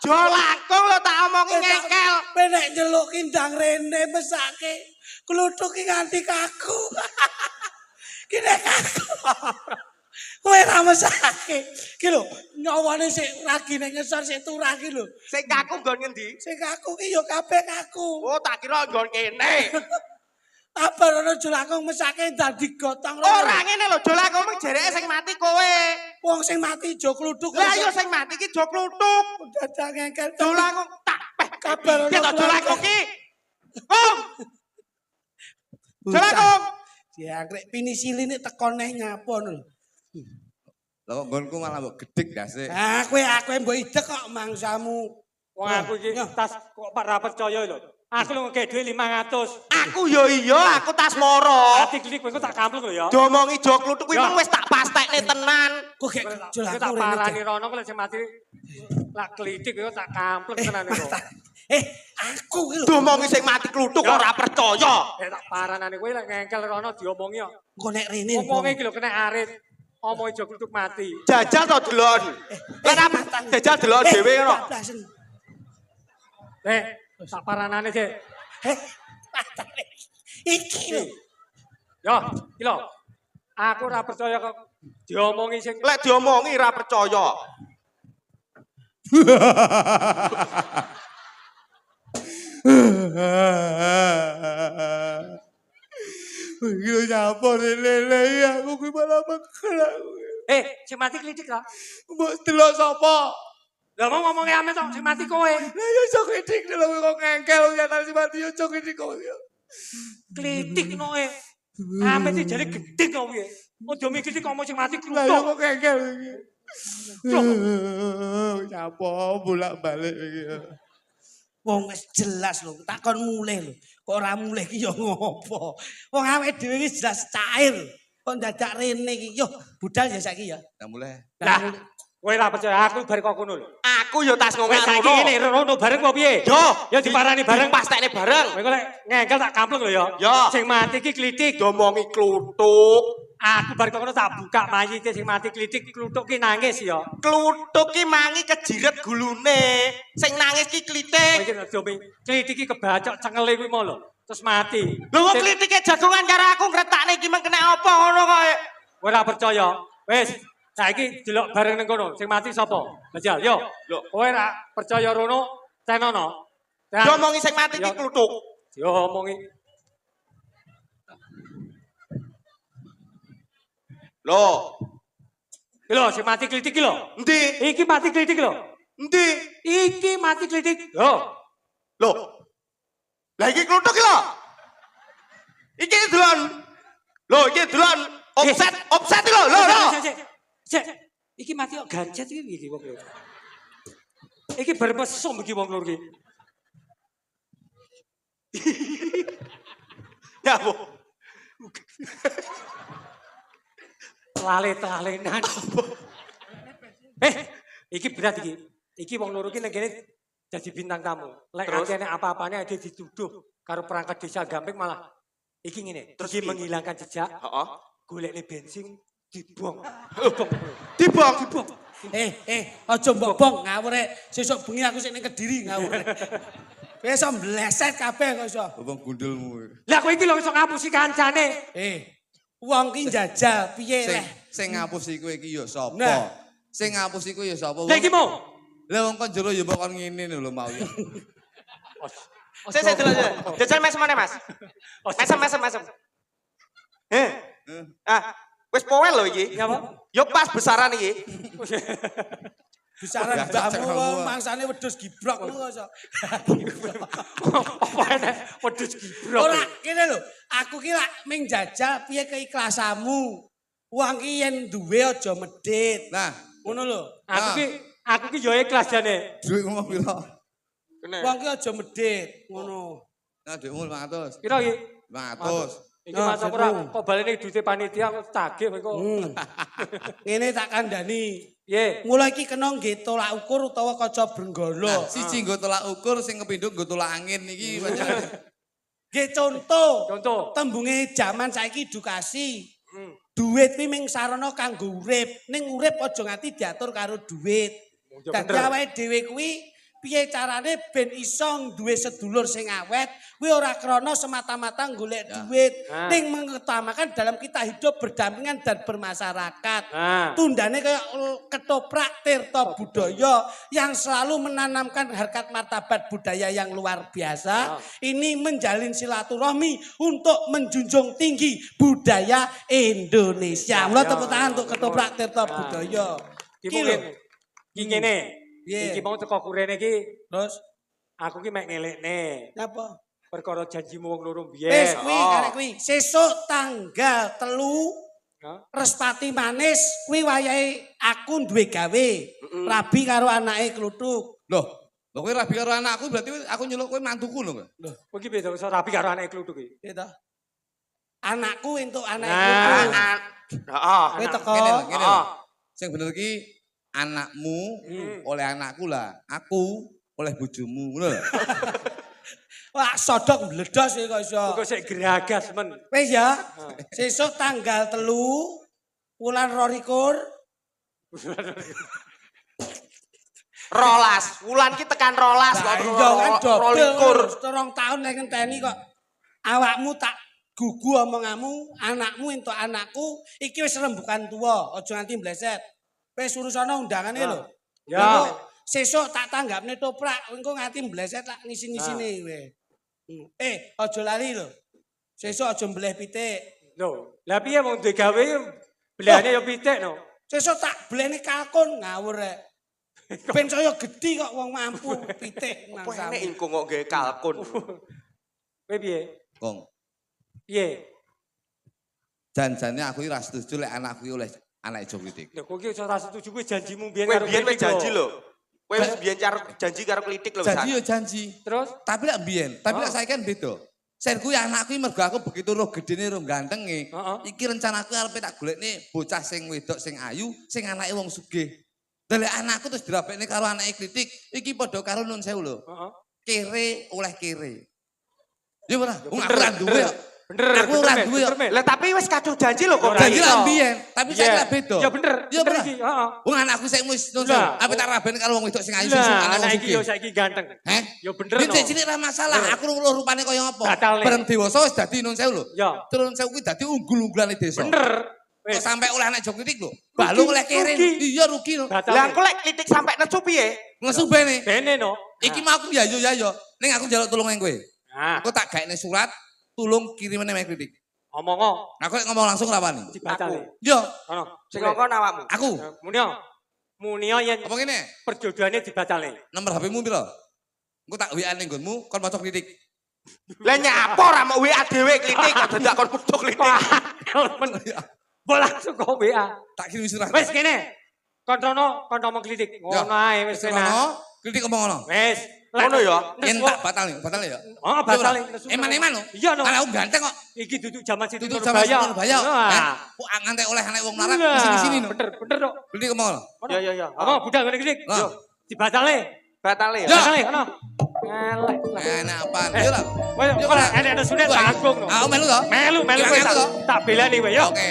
Jo langkung lho tak omongi ngengkel. Kowe nek njeluk kindang rene mesake kluthuk iki nganti kaku. Ki nek kaku. Kowe ra mesake. Ki lho, nyawane sik ragine ngesor sik turah ki lho. Sing kaku nggon ngendi? Sing kaku ki ya kabeh kaku. Oh, tak kira nggon kene. Apa rono julangkung mesake dadi gotong rono. Ora ngene lho, jo langkung mung jereke sing mati kowe. Wong sing mati jo kluthuk. Lah iya sing mati iki jo kluthuk. dadak ngengkel. Jo langkung tak peh Kabar Ki to jo langkung ki. Jo Bocah. langkung. Jangkrik pinisiline teko neh nyapon lho. Lah kok nggonku malah mbok gedhik dase. Ah kowe mbok idek kok mangsamu. wong aku iki tas kok ora percaya lho. Aku lu ngekek dhuwit 500. Aku yo iya, aku tas moro. Mati klitik kowe tak kampleng lho ya. Diomongi jo kluthuk kuwi Ya. mung wis tak pastekne tenan. Kok gek Kowe julangkung tak rene. parani rono kok lek sing mati lak klitik kowe tak kampleng tenan iku. Aku ki lho. Diomongi sing mati kluthuk Ya. ora percaya. Tak paranane kowe lek ngengkel rono diomongi kok. Kok nek rene. Omonge iki lho kena arit. Omongi jo klitik mati. Jajal to delon. Lah apa jajal delon dhewe ngono. Tak paranane sik. Iki lho. Yo, iki lho. Aku ora percaya kok diomongi sing Lek diomongi ora percaya. Iki nyapa lele aku kuwi malah mekrek. sing mati klitik ta? Mbok delok sapa? Lah mau ngomongke ame tok sing mati kowe. Lah yo iso kritik lho kok ngengkel nyata si mati yo iso kritik kok. Klitik noe. Ame iki jare gedhe kok piye. Ojo mikir iki ngomong sing mati Lah yo kluthuk. kok ngengkel iki. Loh. Nyapa bolak-balik iki. Wong wis jelas lho, takon mulih lho. Kok ora mulih ki ya ngopo? Wong awake dhewe iki jelas cair. Kok dadak rene iki yo budal ya saiki ya. Nah mulai. Lah, kowe ora percaya aku bar kok ngono lho. Aku yo tas Kowe ngomong saiki ngene rono bareng kok piye? Yo, Ya diparani bareng. pastekne bareng. Kowe lek ngengkel tak kampleng lho ya. Ya. Sing mati iki klitik. Diomongi kluthuk. Aku bar kok ngono tak buka mayite sing mati klitik kluthuk ki nangis ya. Kluthuk ki mangi kejiret gulune. Sing nangis ki Kowe klitik. iki aja klitik iki kebacok cengele kuwi mau lho. Terus mati. Lho wong klitike jagongan karo aku ngretakne iki meng kena apa ngono kowe? Kowe ora percaya. Wis, saiki delok bareng ning kono. Sing mati sapa? Bajal, yo. Lho. Kowe ora percaya rono, tenono. Diomongi sing mati ki Ya. kluthuk. Diomongi. Lho, Iki lho, sing mati klitik iki lho. endi? Iki mati klitik lho. Endi? Iki mati klitik. Yo. Lho. Lah iki kluthuk ki lho. Iki delon. Lho, iki delon offset iki lho, lho. Cek. Iki mati kok gancet iki wong lho. Iki bar mesum iki wong lur iki. Ya, Bu. Lale-lalenan. Iki berat iki. Iki wong loro iki ning kene jadi bintang tamu. Lek Terus? akeh apa-apane ada dituduh karo perangkat desa Gamping malah iki ngene. Terus Iki piye? menghilangkan jejak, Heeh. golekne bensin dibuang. Dibong. Dibuang. Aja mbok bong ngawur sesuk bengi aku sik ning Kediri ngawur. Kowe iso mbleset kabeh kok iso. Wong gundulmu. Lah kowe iki lho iso ngapusi kancane. Wong ki njajal piye Sing leh. sing ngapusi kowe iki ya sapa? Nah. Sing ngapusi kowe ya sapa? Lah iki mau. Lah wong kon jero ya mbok kon ngene lho mau ya. Saya delok. Jajal mesem mana, Mas? Mesem. Wis powel lho iki. Ya apa? Yo pas besaran iki. Besaran Biasa, mbakmu cek mangsane wedhus gibrok ngono iso. Apa enek wedhus gibrok. Ora kene lho, aku ki lak ming jajal piye keikhlasamu. Wong ki yen duwe aja medhit. Nah, Ngono lho. Aku ki yo ikhlas jane. duitmu mau piro? Kene. Wong ki aja medhit, ngono. Nah, duitmu 500. Piro iki? 500. Iki Oh, mas ora seru. kok balene duite panitia kok tagih kok. Ngene tak kandhani. Ye. Mula iki kena nggih tolak ukur utawa kaca brenggala. Nah, siji nggo tolak ukur, sing kepindho nggo tolak angin iki. Nggih contoh. Contoh. Tembunge jaman saiki edukasi. Hmm. Duit kuwi ming sarana kanggo urip. Ning urip aja nganti diatur karo duit. Ya Dadi bener. awake dhewe kuwi piye carane ben iso duwe sedulur sing awet kuwi ora krana semata-mata golek Ya. duit Nah. ning mengutamakan dalam kita hidup berdampingan dan bermasyarakat. Nah. Tundane kayak ketoprak tirta budaya yang selalu menanamkan harkat martabat budaya yang luar biasa. Ini menjalin silaturahmi untuk menjunjung tinggi budaya Indonesia. Mula tepuk tangan untuk ketoprak tirta budaya. Ki Ki lho. mungkin. Ki ngene. Piye? Iki mau teko kurene iki Terus aku ki mek ngelekne. napa? Perkara janjimu wong loro Wis biyen. kuwi arek kuwi sesuk tanggal 3 Hah? Respati manis kuwi wayahe aku duwe gawe. Rabi karo anake kluthuk. Loh, kowe rabi karo anakku berarti aku nyeluk kowe mantuku lho. Kowe ki beda iso rapi karo anake kluthuk iki. Gitu. Anakku entuk anake Nah. kluthuk. Heeh. Kowe teko. Ngene lho, ngene lho. Oh. Sing bener ki anakmu oleh anakku lah, aku oleh bojomu, ngono lho. Wah, sodok mbledos iki kok iso. Kok sik geragas men. Wis ya. Sesuk tanggal 3 wulan 22 Rolas, wulan ki tekan rolas kok. iya kan Rolikur. dobel. 2 tahun nek ngenteni kok. Awakmu tak gugu omonganmu, anakmu entuk anakku, iki wis rembukan tuwa, aja nganti mbleset. Wis urusana undangane lho. Ya. Engko sesuk tak tanggapne toprak, engko nganti mbleset lak ngisi-ngisine kowe. Aja lali lho. Sesuk aja mbleh pitik. Lho, lah piye wong duwe gawe belane ya pitik no. Sesuk tak blene kalkun ngawur rek. Ben saya gedhi kok wong mampu pitik Apa mangsamu. enek ingkung kok nggawe kalkun. Kowe piye? Kong, Piye? janjane aku iki ra setuju lek anakku iki oleh anak Jogritik. Lho kok ki ora setuju kuwi janjimu biyen Kowe karo biyen wis Klitik janji lho. lho. Kowe wis biyen janji karo Klitik lho. Janji yo janji. Terus Tapi lek biyen, tapi lek saiki kan beda. Sen kuwi anakku iki mergo aku begitu roh gedene roh gantenge. Heeh. Iki rencanaku arepe tak golekne bocah sing wedok sing ayu, sing anake wong sugih. Lah lek anakku terus dirapekne karo anake Klitik, iki padha karo nun sewu lho. heeh. Kere oleh kere. Ya ora, wong aku ora duwe kok. Bener. Aku ora duwe kok. Lah tapi wis kadung janji lho kok. Ora Janji iso. lah biyen, tapi saiki lek beda. Ya bener. Ya bener ora. iki, heeh. Wong anakku sik wis nun sewu. Lah. Apa tak rabeni karo wong wedok sing ayu sing Lah, anak anak wong iki yo sugih. saiki ganteng. Heh? Ya bener Dia no. cilik ra masalah, aku roh rupane kaya apa. Batal nih. Bareng dewasa wis dadi nun sewu lho. Ya, Terus nun sewu kuwi dadi unggul-unggulane desa. bener. Kok Wis sampai oleh anak Jogritik lho. Balung oleh kere. rugi. Iya rugi lho. batal. Lah engko lek Klitik sampe nesu piye? Ngesu bene. bene no. Iki mau aku yayo yayo. Ning aku njaluk tulung nang kowe. Nah, Aku tak gaekne surat tulung kirimane nang Klitik. omong Aku lek ngomong langsung ra wani. dibatal. Yo, Ono. Sing ngongkon awakmu. aku. Munio. Munio yen Apa ngene? perjodohane dibatale. Nomor HP-mu piro? Engko tak WA ning nggonmu kon maca Klitik. Lah nyapo ra mau WA dhewe Klitik kok dadak kon putu Klitik. Men bola langsung kok WA. Tak kirim surat. Wis kene. Kontrono kon ngomong Klitik. Ya. Ngono ae wis Wis enak. ngono, Klitik ngomong ngono. Wis. Ngono ya. Yen tak batal ya. Oh, batal. Eman-eman lho. Iya no. Karena aku ganteng kok. Iki duduk zaman situ Tutup sama Nurbaya. Surabaya. Nah. Kok ngantek oleh anak wong larat Nah, di sini no. Bener, bener dok. Klitik ngomong ngono. Ya ya ya. Apa budal ngene Klitik? Nah. Yo. Dibatale. Batale ya. Ya. Batale, ono. Elek. Enak apaan? Yo lah. Wes, Yo, ora ora. enek sunat Wah, tanggung no. Aku melu to. Melu Kira kowe melu to. tak belani kowe yo. Oke.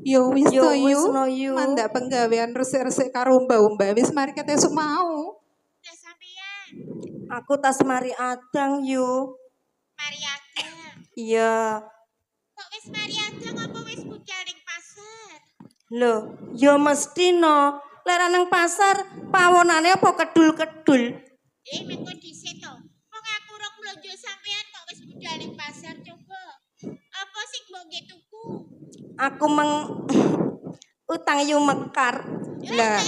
Yo wis Yo to wis yu. no yu. Mandak penggawean resik-resik karo mbak-mbak wis mari ket esuk mau. Lah sampean, Aku tas mari adang yu. mari adang. Iya. Kok wis mari adang apa wis budal ning pasar? Loh, yo mesti no. Lera nang pasar pawonane apa kedul-kedul. Mengko dhisik to. Wong aku urung mlonjo sampean kok wis budal ning pasar coba. Apa sing mbok nggih tuku? Aku utang yu mekar. Lah,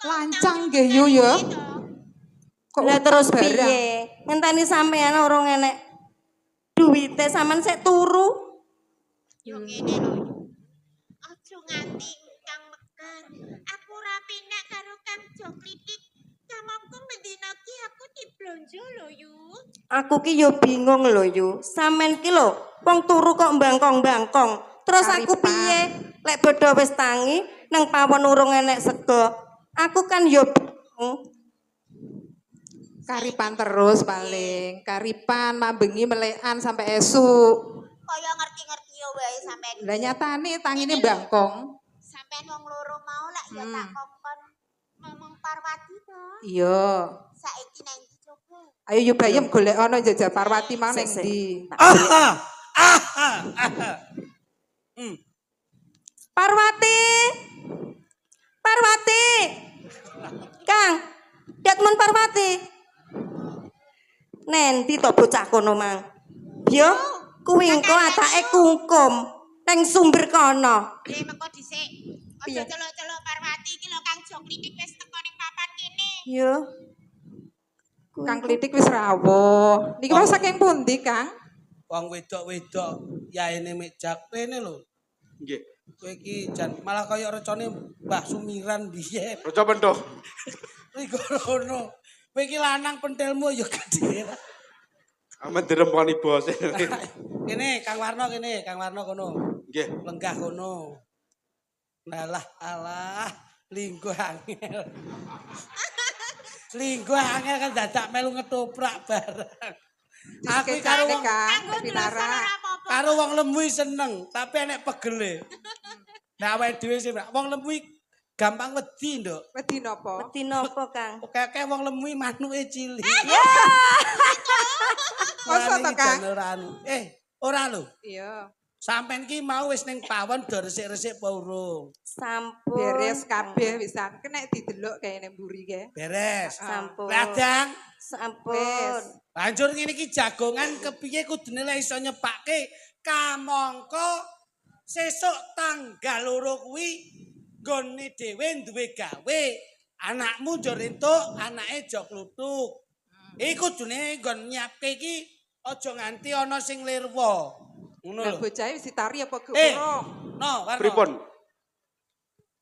Kok lancang utang nggih utang yu ya. iki to? Kok Lah utang terus barang? piye? Ngenteni sampean urung enek duwite sampean sik turu. Yo ngene lho. Aja nganti utang mekar. Aku ora penak karo Kang Joklitik. Kamangku mendina ki aku diblonjo lho yu. Aku ki yo bingung lho yu. Sampean ki lho wong turu kok mbangkong-mbangkong. Terus aku Karipan. piye? Lek bodho wis tangi nang pawon urung enek sego. Aku kan yo bingung. Karipan terus paling. Karipan mambengi melekan sampai esuk. Kaya ngerti-ngerti yo wae sampean. Lah nyatane tangine bangkong. Sampean wong loro mau lak ya tak kongkon ngomong Parwati to. Iya. Saiki nang ndi coba? Ayo yu bayem golek ana jajal Parwati mau ning Sik, sik. ndi. Parwati. Parwati. Kang, Datmun Parwati. Nendi to bocah kono mang? Yo, kuwi engko atake kungkum nang sumber kono. Mengko dhisik. Aja celuk-celuk Parwati iki lho Kang Joklitik wis teko ning papan kene. Yo. Kang Klitik wis rawuh. Niki wau saking pundi, Kang? Wong wedok-wedok yaene mejak rene lho. Nggih. Kowe iki jan malah kaya recone Mbah Sumiran biyen. Reca pentoh. Iku rono. Kowe iki lanang pentilmu ya gedhe. Aman diremponi bos. Kene Kang Warno kene, Kang Warno kono. Nggih. Lenggah kono. Nalah alah, lingkuh angel. Lingkuh angel kan dadak melu ngetoprak barang. Aku karo wong Kang, Kanggo Pinara. ora apa-apa. karo wong lembu seneng, tapi enek pegele. Nah awake dhewe sih, Mbak. Wong lembu gampang wedi, Nduk. Wedi napa? Wedi napa, Kang? Oke wong lembu manuke cilik. Masa to, Kang? Ora lho. Iya. Sampeyan ki mau wis ning pawon do resik-resik apa urung? Sampun. Beres kabeh wisan. Kena didelok kaya ning mburi kae. Beres. Sampun. Ladang. Sampun. Wes. Banjur ngene iki jagongan kepiye kudune lek iso nyepake kamangka sesuk tanggal loro kuwi nggone dhewe duwe gawe. Anakmu njur entuk, anake jok kluthuk. Iku kudune nggon nyiapke iki aja nganti ana sing lirwa. Ngono Lah lho. bocahe wis ditari apa ge Eh, urung? no, Warno. Pripun?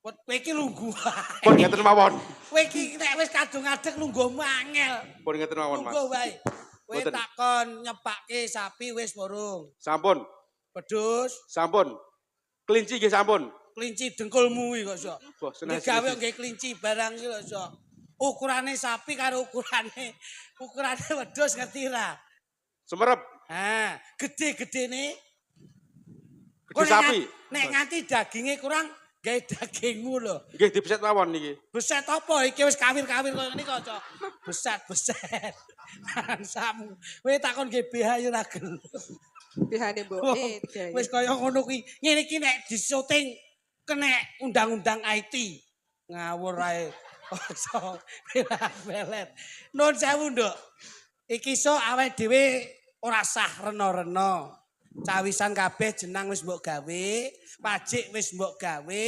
Kowe iki lungguh wae. Pun ngeten mawon. Kowe iki nek wis kadung adeg lungguhmu angel. Pun ngeten mawon, Mas. Lungguh wae. Kowe Mboten. takon nyepake sapi wis urung. Sampun. Pedus, Sampun. Kelinci nggih sampun. kelinci dengkulmu iki kok sok. Bos, Nek gawe nggih kelinci barang iki lho sok. Ukurane sapi karo ukurane wedhus ngerti ra? Semerep. Ha, gede-gedene Gede sapi. Nek nganti daginge kurang gawe dagingmu lho. Nggih dibeset mawon niki. Beset apa iki wis kawir-kawir koyo ngene kok, Cok. Beset-beset. Samu. Kowe takon GBH yo ora gelem. Bihane mboke digawe. Wis kaya ngono kuwi. Ngene iki nek disuting kena undang-undang IT. Ngawur ae. Ojo pelet. Nun sewu, Nduk. Iki sok awake dhewe ora sah rena-rena. Cawisan kabeh jenang wis mbok gawe, pajik wis mbok gawe,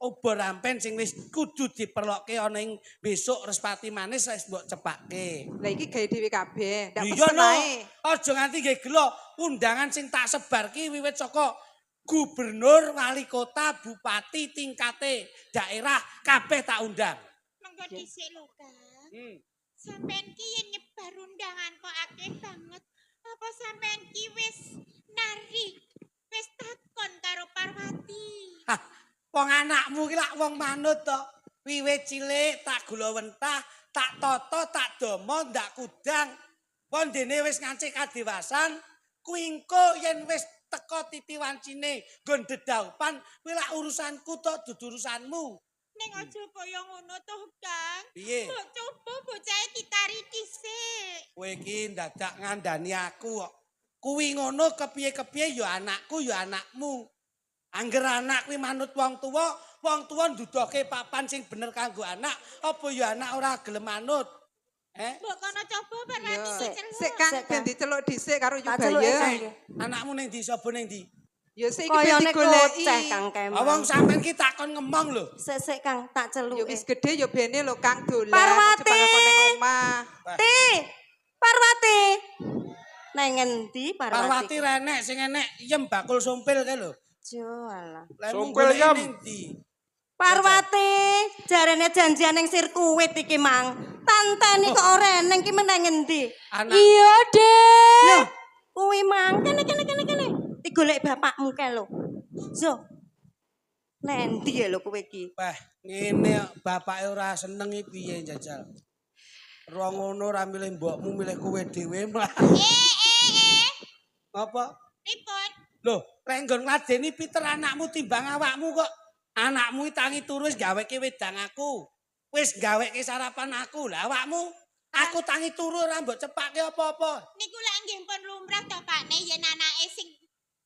obor rampen sing wis kudu diperlokke ana ing besok Respati manis wis mbok cepake. Lah iki gawe dhewe kabeh. Ndak Iya pesen no. ae. Aja nganti nggih gelo undangan sing tak sebar ki wiwit saka gubernur, wali kota, bupati, tingkate daerah kabeh tak undang. Mengko dhisik lho, Kang. Hmm. Sampeyan ki yen nyebar undangan kok akeh banget. Apa sampeyan ki wis narik? Wis takon karo Parwati. Hah, wong anakmu ki lak wong manut to. Wiwit cilik tak gula wentah, tak toto, tak domo, ndak kudang. Pondene wis ngancik kadewasan, kuwi engko yen wis teko titi wancine nggon dedaupan kuwi lak urusanku to dudu urusanmu. Ning aja kaya ngono toh, Kang. Piye? Mbok coba bocahe ditari dhisik. Kowe iki dadak ngandani aku kok. Kuwi ngono kepiye-kepiye ya anakku ya anakmu. Angger anak kuwi manut wong tuwa ndudoke papan sing bener kanggo anak, apa ya anak ora gelem manut? Mbok kono coba Parwati Sik diceluk. Kang Sik, ben Kang. diceluk dhisik karo Tak celuke, Kang. Yubaya. Anakmu ning ndi sapa ning ndi? Ya sik iki ben Koyone digoleki. koceh Kang Kemal. Wong sampean ki takon ngemong lho. Sik Kang, tak Ya celuke. wis gede ya bene lho Kang dolan. Parwati! Coba kok ning omah. Ti, Parwati. Nang ngendi Parwati Parwati? renek sing enek iyem bakul sumpil kae lho. Joalah. Sumpil ning ndi? Parwati, jarene janjian ning sirkuit iki Mang. Tanteni kok ora eneng ki meneng ngendi? Anak Iya, Dek. Lho, kuwi Mang, kene. Digolek bapakmu kae lho. Zo. Nendi ya lho kowe iki? Wah, ngene kok bapake ora seneng iki piye jajal. Ora ngono ora milih mbokmu milih kowe dhewe malah. Apa? Ribut. Lho, rek nggon ngladeni piter anakmu timbang awakmu kok. Anakmu iki tangi turu wis gaweke wedang aku. Wis gaweke sarapan aku. Lah awakmu aku tangi turu ora mbok cepake apa-apa. Niku lak nggih pun lumrah to Pakne yen anake sing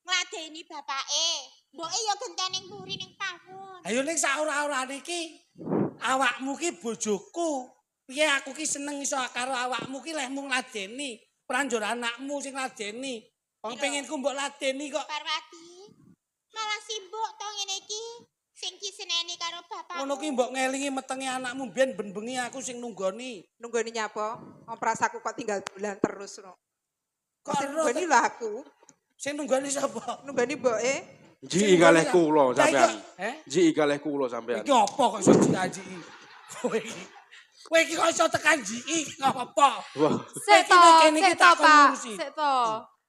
ngladeni bapake. Mboke ya gentening mburi ning pawon. Ayo ning saora-orane iki awakmu ki bojoku. Piye aku ki seneng iso karo awakmu ki leh mung ngladeni. Pranjur anakmu sing ngladeni. Wong penginku mbok ladeni kok. Parwati. Malah simbok to ngene iki. Sing ki seneni karo bapakmu. Ngono ki mbok ngelingi metenge anakmu biyen ben bengi aku sing nunggoni. Nunggoni nyapa? Ompras aku kok tinggal dolan terus no. Kok sing Kok nunggoni lho aku. sing nunggoni sapa? Nunggoni mboke. Ji kalih kula Lah iki- sampean. Ji kalih kula sampean. Iki apa kok iso dijiki? Kowe iki. Kowe iki kok iso tekan jiki apa? Wah, Sik to, Sik to, Pak. Sik to.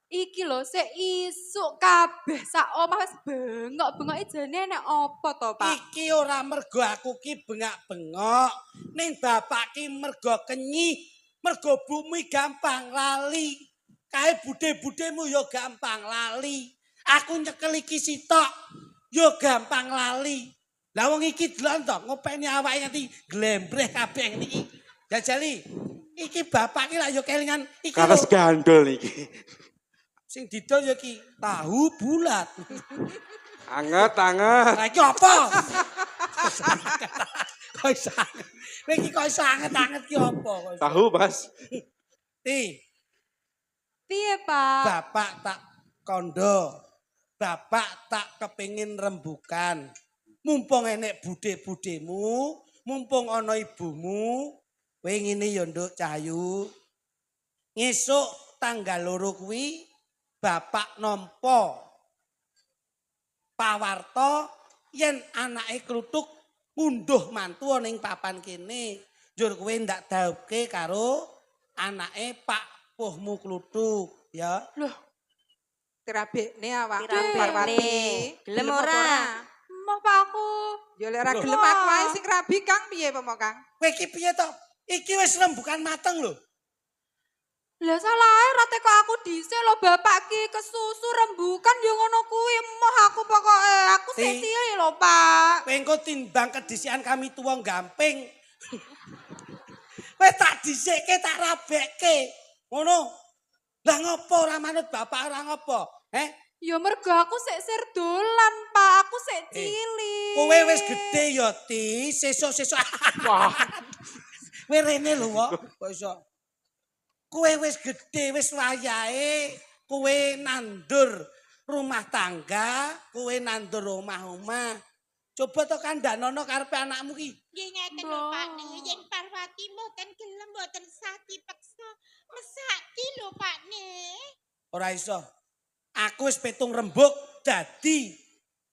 Iki lho sik isuk kabeh sak omah wis bengok-bengoke jane nek apa to, Pak? Iki ora mergo aku ki bengak-bengok, ning bapak ki mergo kenyih, mergo bumi gampang lali. Kae budhe-budhemu ya gampang lali. Aku nyekel iki sitok ya gampang lali. Lah wong iki delon to ngopeni awake nganti glembreh kabeh niki. Jajali, iki bapak ki lak ya kelingan iki karas lho, gandul niki. sing didol ya ki tahu bulat. Anget. Lah iki apa? Kok iso anget? Kowe iki kok iso anget-anget ki apa? Kok iso? Tahu, Mas. Ti, Piye, Pak? bapak tak kondo. Bapak tak kepingin rembukan. Mumpung enek budhe-budhemu, mumpung ana ibumu, kowe ngene ya Nduk Cahyu. Ngesuk tanggal 2 kuwi bapak nampa pawarta yen anake kluthuk ngunduh mantu ning papan kene. Njur kowe ndak dhauke karo anake Pak Puhmu kluthuk, ya. Loh. Tirabekne awak Tirabekne. Parwati. Gelem ora? Moh Pak aku. Ya lek ora Loh. gelem aku ae sing rabi Kang piye apa mau Kang? Kowe iki piye to? Iki wis rembukan mateng lho. Lah salah ae ra teko aku dhisik lho Bapak ki kesusu rembukan yo ngono kuwi moh aku pokoke. Aku sik Ti. cilik lho Pak. Kowe engko timbang kedisian kami tuwa gamping. Kowe tak dhisikke tak rabekke. Ngono. Lah ngopo ora manut bapak ora ngopo? Ya mergo aku sik sir dolan Pak. Aku sik cilik. Kowe wis gedhe ya, Ti. Sesuk-sesuk. Wah, Kowe rene lho kok iso. Kowe wis gedhe, wis wayahe kowe nandur rumah tangga, kowe nandur omah-omah. Coba to kandhanono karepe anakmu ki. Nggih ngeten lho Pakne, yen Parwati mboten gelem mboten sah dipeksa. Mesaki lho Pakne. Ora iso. Aku wis petung rembug dadi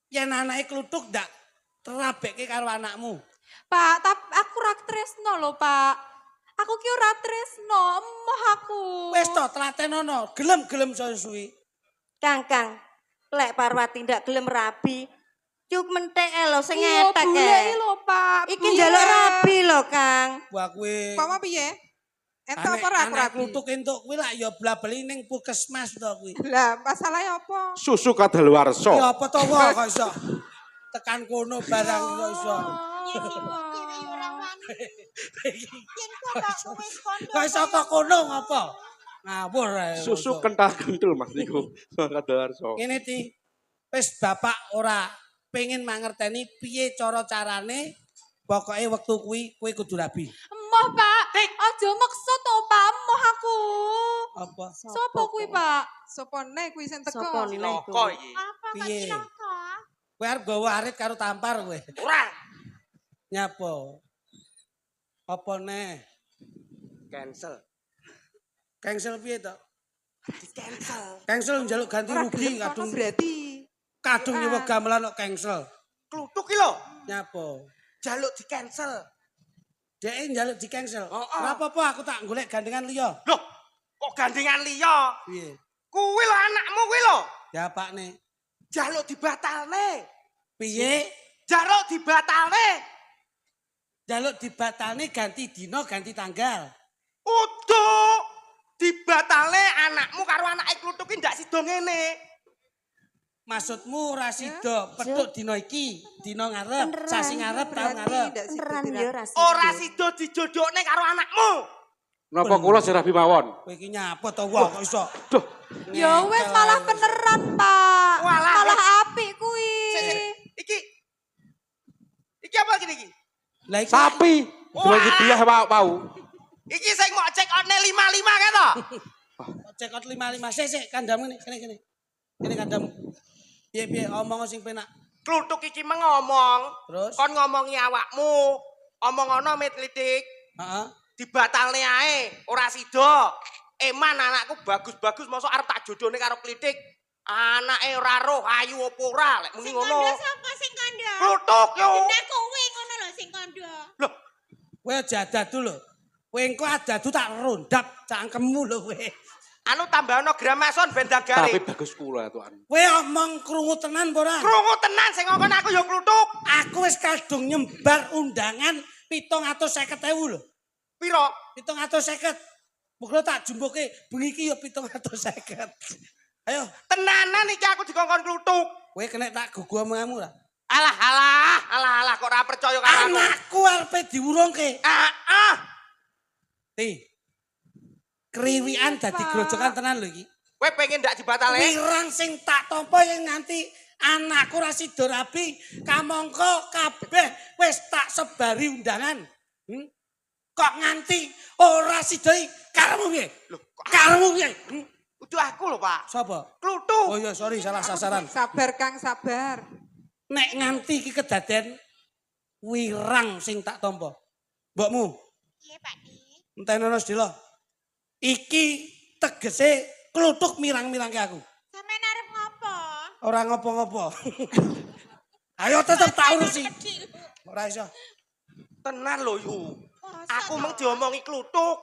yen anake kluthuk ndak terabekke karo anakmu. Pak, tapi aku ra tresno lho Pak. Aku ki ora tresno, emoh aku. Wis to tlatenono, gelem-gelem suwi. Kang, lek Parwati ndak gelem rabi, cuk mentek lho sing Iya, ngetek boleh lho Pak. Iki njaluk rabi lho, Kang. Wah kowe Apa piye? Entuk apa ora aku anak rabi? kluthuk entuk kuwi lak ya blabeli ning puskesmas to kuwi. Lah, masalahnya apa? Susu kadaluwarsa. Ya apa to wae kok iso tekan kono barang kok iso. Yen sibuk dhewe ya ora wani. Yen bapakku wis kondo. Kok iso kok kono ngapa? Ngawur ae. Susu kental-kentul Mas niku. Kadaluwarsa. Ngene Ti. Wis bapak ora pengen mangerteni piye cara-carane pokoke wektu kuwi kowe kudu rabi. Emoh, Pak. Aja maksa to, Pak. Emoh aku. Apa? Sopo kuwi, Pak? Sopone kuwi sing teko. Sopo nih Loko iki. Apa kok Piye? cilaka? Kowe arep gawa arit karo tampar kowe. Ora. Nyapa? Apa neh? Cancel. Cancel piye to? Cancel. Cancel njaluk ganti Ora rugi gelem kono kadung berarti. kadung nyewa gamelan kok cancel. Kluthuk iki lho. Nyapa? Jaluk di cancel. Dhek njaluk di cancel. Oh, oh. Ora apa-apa aku tak golek gandengan liya. Loh, kok gandengan liya? Piye? Kuwi lho anakmu kuwi lho. Ya pakne. Jaluk dibatalne. Piye? Jaluk dibatalne. Njaluk dibatalne ganti dina, ganti tanggal. Udah dibatalne anakmu karo anake kluthuk iki ndak sida ngene. Maksudmu ora sida petuk dina iki, dina ngarep, sasi ngarep, taun ngarep. Beneran ya rasi. Ora sida dijodhokne karo anakmu. Napa kula sing rabi mawon? Kowe iki nyapa to wah kok iso. Duh, Ya wis malah beneran, Pak. Walah, Malah apik kuwi. sik. Iki apa iki? Lah iki Sapi. Wah. Delok hadiah mau. Iki sing mau check out-ne 55 kan to? cekot 55. Sik kandhamu ngene, kene. Kene kandhamu. Piye omong sing penak. Kluthuk iki mengomong. Terus? Kon ngomongi awakmu. Omongono mitlitik. Heeh. Dibatalne ae, ora sida. Eman anakku bagus-bagus mosok arep tak jodohne karo klitik. Anake ora roh ayu apa ora lek muni Sing ngono. kondo sapa sing kondo? Kluthuk yo. Bener kuwi ngono lho sing kondo. Loh, Kowe aja adadu lho. Kowe engko adadu tak rondap cangkemmu lho kowe. anu tambahno gramason ben Tapi dagare. bagus kula tuan. Kowe omong krungu tenan apa ora? Krungu tenan sing ngongkon aku yo kluthuk. Aku wis kadung nyembar undangan 750.000 lho. Piro? 750. Mula tak jumbuke bengi iki ya 750. Ayo, Tenanan iki aku dikongkon kluthuk. kowe kena tak gugu omonganmu lah. Alah kok ora percaya karo aku. Anakku arepe diwurungke. Ti. Kriwikan dadi grojokan tenan lho iki. Kowe pengen ndak dibatalne? Wirang sing tak tampa yang nganti anakku ra sida rabi, kamangka kabeh wis tak sebari undangan. Kok nganti ora sida karemu piye? Lho, Karemu piye? kudu aku lho, Pak. Sapa? Kluthuk. Oh iya, sorry salah sasaran. Sabar Kang, sabar. Nek nganti iki kedaden wirang sing tak tampa. Mbokmu, Iya, Pak Di. entenono sedelo. Iki tegese kluthuk mirang-mirangke aku. Sampeyan arep ngopo? Ora ngopo-ngopo. Ayo tetep tak urusi. Ora iso. Tenan lho yu. Masa Aku to? meng diomongi kluthuk.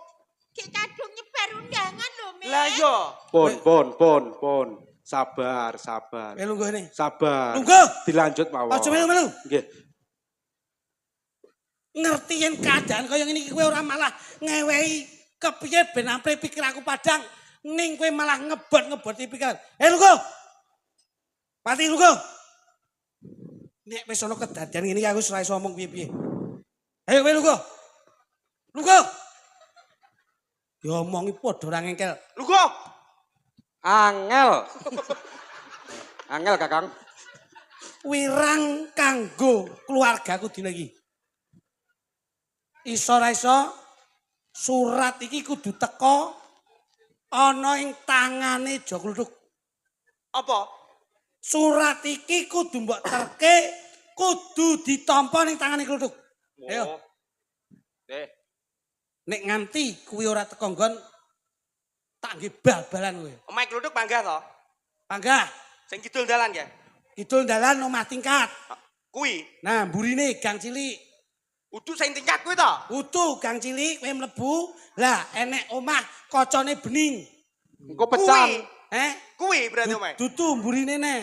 Ki kadung nyebar undangan lho, Mek. Lah iya. Pon. Sabar. Kowe lungguh ne. Sabar. Lungguh. Dilanjut mawon. Aja melu-melu. Nggih. Ngerti yen keadaan kaya ngene iki kowe ora malah ngewehi kepiye ben ampre pikir aku padang ning kowe malah ngebot-ngeboti pikiran. Lungguh. Pati lungguh. Nek wis ana kedadian ngene iki aku ora iso omong piye-piye. Ayo kowe lungguh. Lungguh. Diomongi padha ora ngengkel. Lungguh. Angel Kakang. Wirang kanggo keluargaku dina iki. Iso ra iso surat iki kudu teko ana ing tangane Jo Kluthuk. Apa? Surat iki kudu mbok terke, kudu ditampa ning tangane Kluthuk. Ayo. Nek nganti kuwi ora teko nggon tak nggih bal-balan kowe. Omahe kluthuk panggah to? Panggah, Sing kidul dalan ya? kidul dalan omah tingkat. Kuwi. Nah, mburine gang cilik. Udu sing tingkat kuwi to? Utuh gang cilik kowe mlebu, lah enek omah kocone bening. Engko pecan. Kuwi berarti omahe. Dudu mburine ne.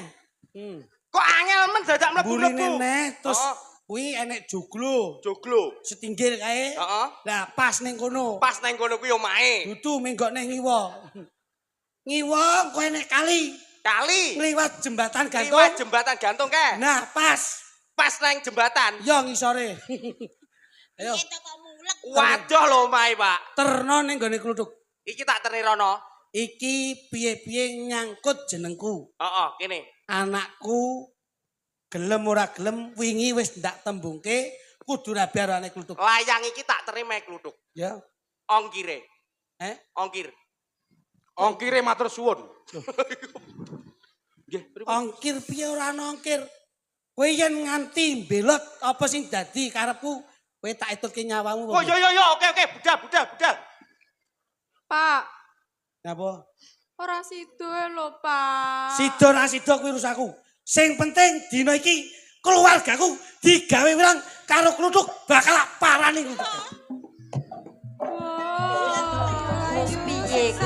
Kok angel men dadak mlebu-mlebu. Mburine ne terus Oh. kuwi enek joglo. Joglo. Setinggil kae. Heeh. Lah pas ning kono. Pas nang kono kuwi omahe. Dudu menggok ning ngiwa. Ngiwa kowe enek kali. Kali. Ngliwat jembatan gantung. Liwat jembatan gantung ke. Nah, pas. Pas nang jembatan. Yo ngisore. Ayo. Kita kok mulek. Waduh lho omahe, Pak. Terno ning gone kluthuk. Iki tak terirono. Iki piye-piye nyangkut jenengku. Heeh, kene. Anakku gelem ora gelem wingi wis ndak tembungke kudu rabi arane kluthuk. Layang iki tak terima kluthuk. Ya. Ongkire. Ongkir. Ongkire matur suwun. Ongkir piye ora ana ongkir? Kowe yen nganti mbelot apa sing dadi karepku, kowe tak eturke nyawamu. Oh yo oke budal. Pak, Napa? ora sido lho, Pak. Sida ra sida kuwi urusanku. Sing penting dina iki keluargaku digawe wirang karo kluthuk bakal parani kluthuk. Wis piye iki?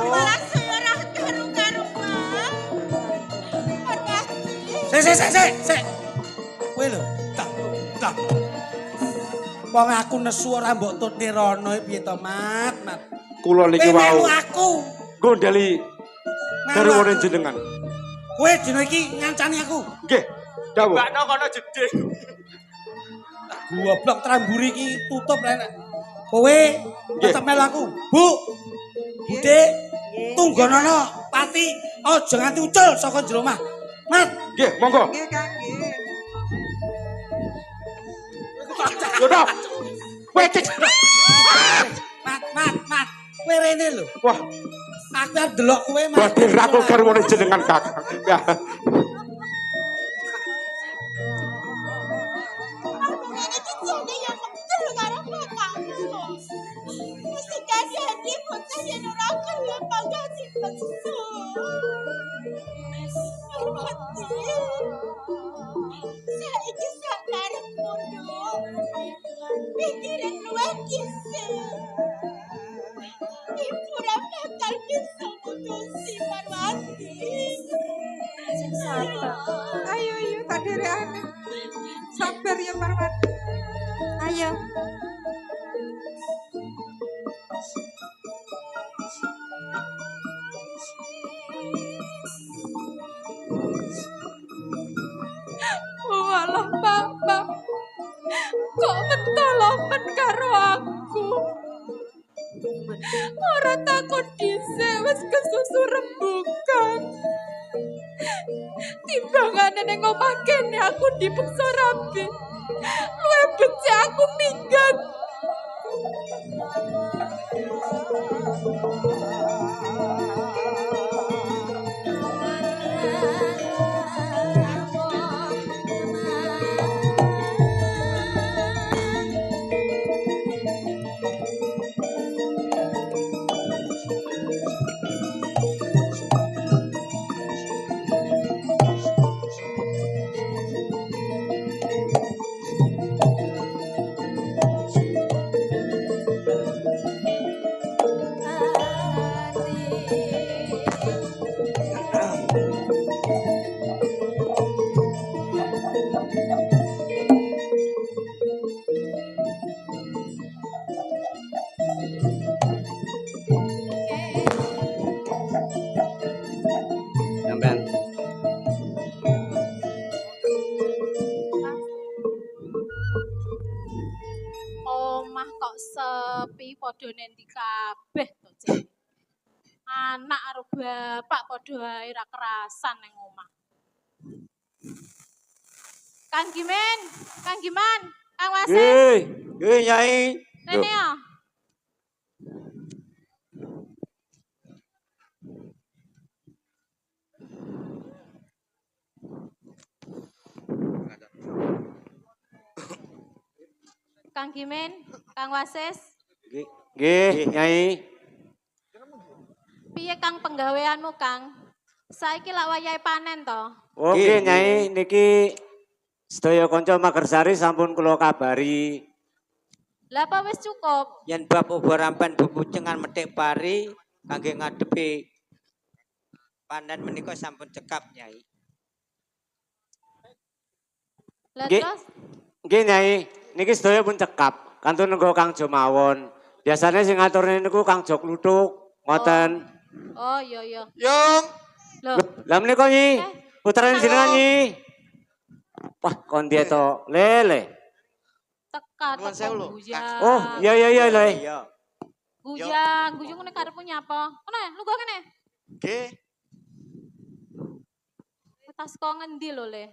Malah saya ora karu-karuan. Sik. Kowe lho, tak. Wong aku nesu ora mbok tutne rono piye to, Mat. Kula niki Melu wau aku. gondali garwane jenengan. Kowe dina iki ngancani aku. Nggih, dawuh. Mbakno kono jeding. Goblok tramburi iki tutup rene. Kowe tetep melu aku. Bu. Bude, tunggonono pati aja nganti ucul saka jero omah. Mat, Nggih, monggo. Nggih, Kang, nggih. Yo tok. Wecik. Mat. Kowe rene lho. Wah, Aku arep delok kowe Mat. badhe ratu garwane jenengan, Kakang. Ya. Ini kecilnya yang betul karo bapakmu. Mesti kasihan bocah yang ora gelem pagati pesu. Mati. Saiki sakarep ngono. Pikiran luar kise. Ibu ora bakal bisa mutusi Marwati. Sing sabar. Ayo, tak derekane. Sabar ya, Marwati. Ayo. Walah, Bapak. Kok mentolomen karo aku? Ora takut dhisik wis kesusu rembugan. Timbangane ning omah kene aku dipeksa rabi. Luwih becik aku minggat. Omah kok sepi padha nendi kabeh to, Cek. Anak karo bapak padha ae ra kerasan ning omah. Kang Giman, Kang Wasis. Nyai. Rene ya. Kang Giman, Kang Wasis. Nggih, Nyai. Piye Kang penggaweanmu, Kang? Saiki lak wayahe panen to. Oke, Nyai, niki sedaya kanca Magersari sampun kula kabari Lah apa wis cukup? yen bab ubah rampen bebucengan metik pari kangge ngadepi panen menika sampun cekap, Nyai. Lah Nggih. terus Nggih Nyai, niki sedaya pun cekap. Kantun nenggo Kang Jo mawon. Biasanya sing ngaturne niku Kang Jo Kluthuk, ngoten. Oh iya iya. Yung. Loh, Lah menika Nyi, putrane jenengan Nyi. Wah, kon dia to lele. teka Nuwun teko sewu lho. guyang. Oh, iya iya iya lho. Iya. Guyang, guyang ngene karepmu nyapa? Kene, lu kok kene. Nggih. Tas kok ngendi lho, Le?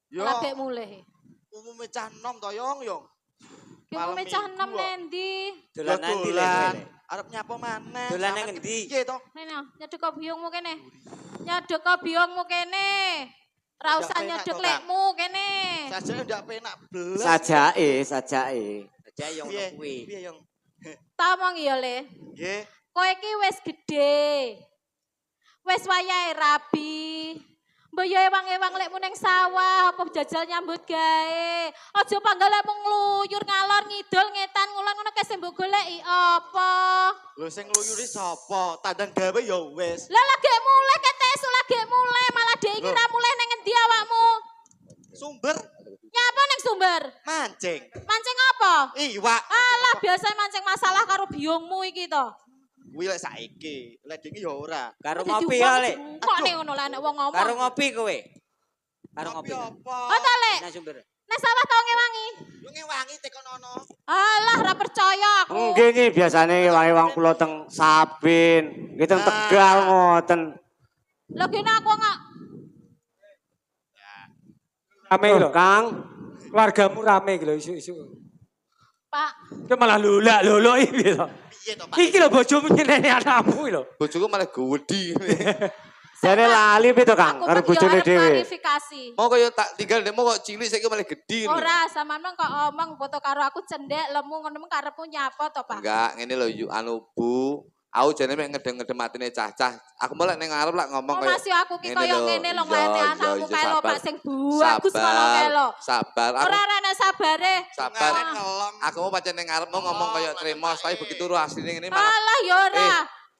Yo. Lagi mulih. Umume cah enom to Yung. Ki Malam mau mecah minggu, 6 kok. nendi. Dolan nanti Dolan. Le. Arep nyapa maneh? Dolan Sampean nang endi? kepiye to? Rene, nyedek kok biungmu kene. Nyedek kok biungmu kene. Ora usah Ndak penak nyedek kok, Kang. lekmu kene. Saja ndak penak belas. Sajake. Aja yang Piye? ono kuwi. Piye Yung? Tamong ya, Le. Nggih. Kowe iki wis gedhe. Wis wayahe rabi. Mbok yo ewang-ewang lekmu ning sawah apa jajal nyambut gawe. Aja panggale mung ngluyur ngalor ngidul ngetan ngulon ngono kese mbok goleki apa. Lho sing ngluyuri sapa? Tandang gawe ya wis. Lah lagi mulai kete esuk lagi mulai malah dhek iki ra mulai ning endi awakmu? Sumber Nyapa ning sumber? mancing. Mancing apa? Iwak. Alah biasa mancing masalah karo biungmu iki to. Kuwi lek saiki, lek dingi ya ora. Karo ngopi ya Le. Kok ning ngono lah nek wong ngomong. Karo ngopi kowe. Karo ngopi. apa? Oh to, Lek. Nah sumber. Nek sawah tau ngewangi. Lu ngewangi tekonono. Alah ra percaya aku. Nggih Nyi, biasane wong kula teng Sabin, nggih teng Tegal ngoten. Lho kene aku nggak Rame lho. Kang, Keluargamu rame iki lho isu-isu. Pak. Ki malah lolak-lolok iki lho. Piye to, Pak? Iki lho bojomu nyeneni anakmu lho. Bojoku malah gowedi. jane lali piye to Kang Aku karo kan yo bojone arep dhewe. klarifikasi. Mau kaya tak tinggal demo kok cilik saiki malah gede. lho. Ora, sampean kok omong foto karo aku cendek lemu ngono meng karepmu nyapa to, Pak? Enggak, ngene lho yu anu Bu. Aku jane mek ngedem-ngedem atine cah-cah. Aku mulai ning ngarep lak ngomong Oh, kaya masih aku ki kaya ngene lho Iya, nglayani iya, anakmu iya, kae lho, sabar. Pak sing bagus ngono kae lho. Sabar. Aku Ora ana sabare. sabar. Ah. Aku mau pancen ning ngarep mau ngomong kaya tremos, tapi begitu ro asline ngene malah Alah ya ora.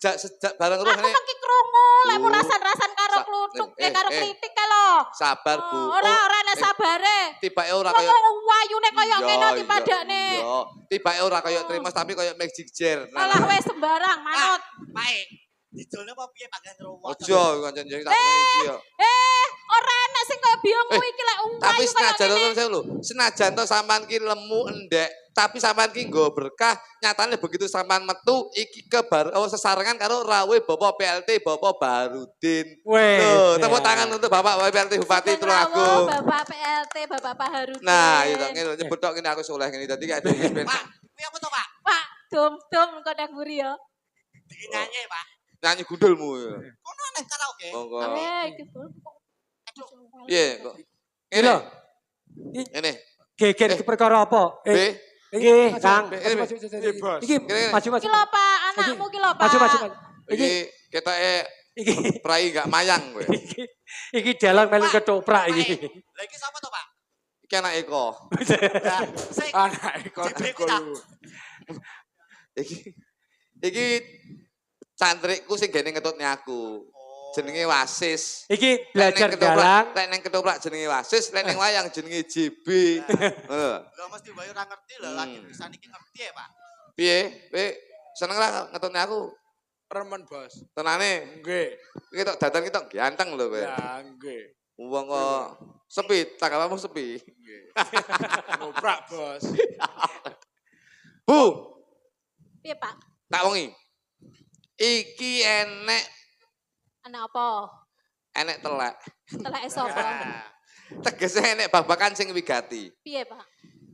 sejak bareng ro Aku ngene. mengki krungu lek Bu. rasan-rasan karo Sa- kluthuk eh, karo eh. kritik kae lho. Sabar Bu. Oh, ora ana sabare. Tibake ora Wong kaya wayune kaya Iya, ngene iya, dipadakne. Iya, tibake ora kaya tremos tapi kaya magic jar. Alah wis sembarang manut. Pae. Dijolne apa piye Pak Gandro? Ojo kancen jadi tak iki yo. Ora enak sing kaya biungmu iki lek Tapi wayu kaya senajan ngene. to saya lho, senajan to sampean ki lemu endek, tapi sampean ki nggo berkah, nyatane begitu sampean metu iki sesarengan karo rawuh Bapak PLT Bapak Barudin. Weh. Loh, tepuk tangan untuk Bapak PLT Bupati Sugeng rawuh, Tulungagung. Bapak PLT, Bapak Paharudin. Nah, itu ngene nyebut tok ngene aku soleh ngene dadi gak ada Pak, kuwi apa to, Pak? Pak, dum-dum kodang buri ya. Iki nyanyi, Pak. nyanyi gundulmu. Kono nang karaoke. Monggo. Iki Piye kok? Iki Ngene. lho. Ngene. Geger iki perkara apa? B. Nggih, Kang. Bos. Iki Kene. maju-maju. Iki lho Pak, anakmu iki lho Pak. Maju-maju. Iki ketoke Iki prai gak mayang kowe. iki dalang melu ketoprak iki. Lah iki sapa to, Pak? Iki anak Eko. Sing Anak Eko. Jebriku ta? Iki santriku sing gene ngetutne aku. Jenenge Wasis. Iki belajar dalang. Lek ning ketoprak jenenge Wasis, lek ning wayang jenenge JB. Ngono. Lah mesti bayu ora ngerti lho, lagi pisan iki ngerti ya, Pak. Piye? Kowe seneng lah ngetutne aku. Remen, Bos. Tenane. Nggih. Iki tok dadan iki tok ganteng lho kowe. Ya, nggih. Wong kok sepi, tanggalmu sepi. Ngoprak, Bos. Bu, Piye Pak? tak wengi. Iki enek Anak apa? telek. Teleke sapa? Tegese enek babakan sing wigati. Piye Pak?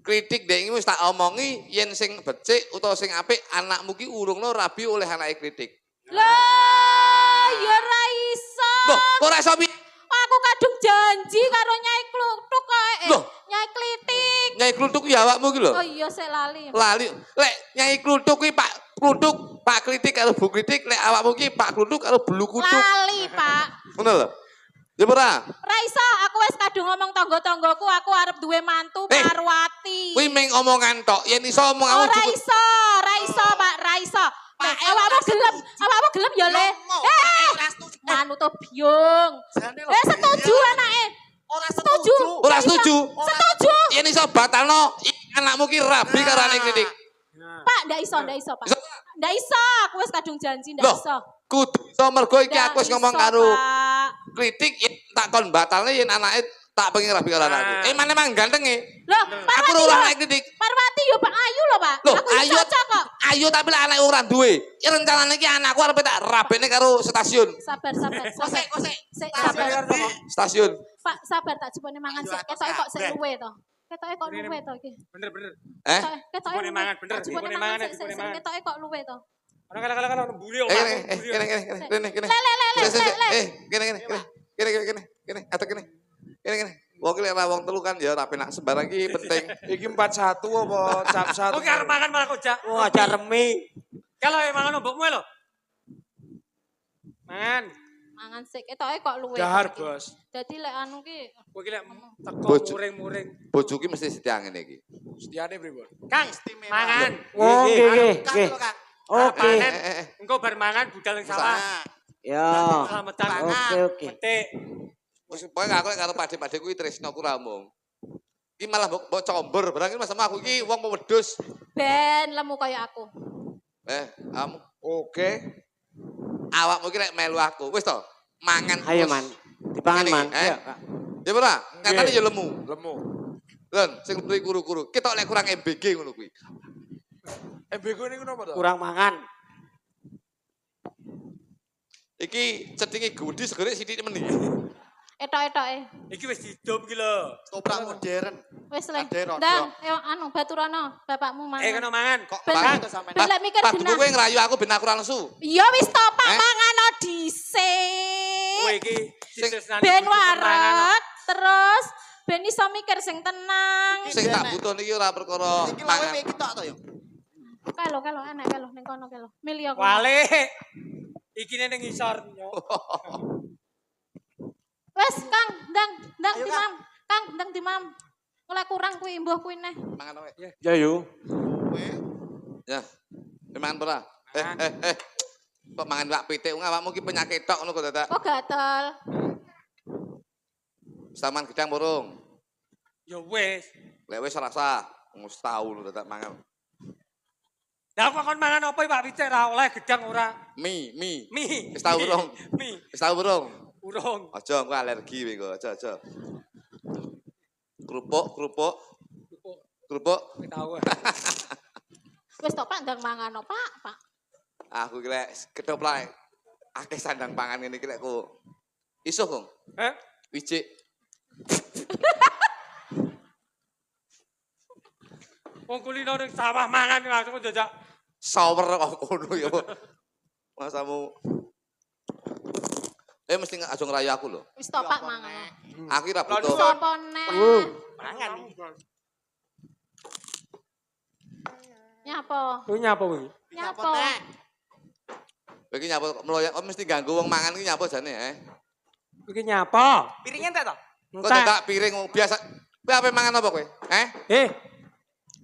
Kritik dek iki wis tak omongi yen sing becik utawa sing apik anakmu ki urungno rabi oleh anake kritik. Lah, ya ra iso. Loh, kok ora iso piye? Aku kadung janji karo Nyai Kluthuk kok. Loh. Nyai Klitik. Nyai Kluthuk ya awakmu ki lho. Oh iya sik lali. Lali. Lek Nyai Kluthuk ki Pak Kluthuk, Pak Kritik karo Bu Kritik, lek awakmu ki Pak Kluthuk karo Bulu Kuthuk. Lali, Pak. Ngono lho. Ya ora? Ra iso, aku wis kadung ngomong tangga-tanggaku aku arep duwe mantu Parwati. Kuwi meng omongan tok. Yen iso omong aku Ora iso, Pak, ra iso. Nek awakmu gelem ya Le. Manut to biung. Setuju anake. Ora Setuju. Ora setuju. Setuju. yen iso batalno anakmu ki rabi karo anak klitik. Pak, ndak iso, Pak. Iso? Ndak iso, aku wis kadung janji ndak Loh, iso. kudu iso mergo iki Ndak aku wis ngomong iso, karo Pak. klitik yen tak kon batalne yen anake tak pengen rabi karo anakku. Mana mang ganteng e. Loh, Aku Parwati ora yo. anak klitik. Parwati yo Pak Ayu lho, Pak. Loh, Aku yo ayo cocok kok. ayo tapi lek anake ora duwe. Ya rencanane iki anakku arep tak rabene karo stasiun. Sabar. Kosek. Sik, sabar. Stasiun. Pak, sabar tak jupone mangan sik. Ketoke kok sik luwe to. Ketoke kok luwe to iki. Bener. Eh? Ketoke Jupone mangan, bener. Jupone Jupone mangan mangan, sik. jupone mangan. Ketoke kok luwe to. Kala buri Kene. Atau kene. Wong ki lek ra wong telu kan ya ora penak sembarang iki penting. Iki 41 apa cap 1? Oke arep mangan malah kok jak. Wah, aja remi. Kalau mangan ombokmu lho. Mangan. Mangan sik. Ketoke kok luwe. Dahar, Bos. Dadi lek anu ki Kowe ki lek teko Bojo. muring-muring. Bojo ki mesti setia ngene iki. Setiane pripun? Kang, mangan. Oh, nggih. Oke. Panen. Engko bar mangan budal ning sawah. Ya. Selamatan. Oke. Petik. Wis pokoke aku lek karo Pakde kuwi tresnoku ra mung. Iki malah mbok combor, barang iki sama aku iki wong pewedhus. ben lemu kaya aku. Kamu Oke. awakmu ki lek melu aku. Wis to, mangan. Ayo, terus. Man. Dipangan, Ngene Man. iki, Ayo, Kak. Ya ora, katane ya lemu. Lemu. Lon, sing beli kuru-kuru. Ketok lek kurang MBG ngono kuwi. MBG niku napa to? Kurang mangan. Iki cethinge gudi segere sithik men iki. Etok-etoke. Iki wis didom ki lho. Toprak modern. Wis le. Ade rodok. Ndang, anu baturana bapakmu mangan. Kono mangan. Kok Ben- mangan to sampean? ben lek mikir Pakde genah. kowe ngrayu aku ben aku ora nesu. Ya wis to Pak Eh? mangano Kowe dhisik. iki sisesane Ben butuh mangan. waret terus ben iso mikir sing tenang. Sing tak butuh niki ora perkara Iki lawe mangan. iki tok to ya. Kalau enak kalau ning kono kalau. Milih aku. Wale. Iki ning ngisor. Wes Kang, ndang Ayo, dimam. Kang, ndang dimam. Mulai kurang kuwi mbuh kuwi neh. Mangan wae. Ya, yuk. Kowe Ya. Mangan ora? Kok mangan wak pitik wong awakmu ki penyakit tok ngono kok dadak. Oh gatel. Saman gedang burung. Ya wis. Lek wis ora sah, wis tau lho dadak mangan. Lah kok kon mangan apa Pak Pitik ra oleh gedang ora? Mi. Mi. Wis tau burung. Mi. Wis tau burung. Urung. Aja engko alergi kowe kok, aja. Kerupuk. Kowe tau. Wis to Pak ndang mangano Pak. Aku ki lek ketoprak akeh sandang pangan ngene iki lek ku. Isuh, Kong. Heh? Wijik. Wong kulino ning sawah mangan langsung jajak. Sawer kok ngono ya. Masamu. Mesti aja ngrayu aku lho. Wis to Pak mangano. Aku ora butuh. Sopo neh? Mangan. Nyapa? Kuwi nyapa kuwi? Nyapa? Kowe iki nyapa kok meloyak kok mesti ganggu wong mangan iki nyapa jane, Iki nyapa? Piringnya entek to? Kok tak piring wong biasa. Kowe ape mangan apa kowe?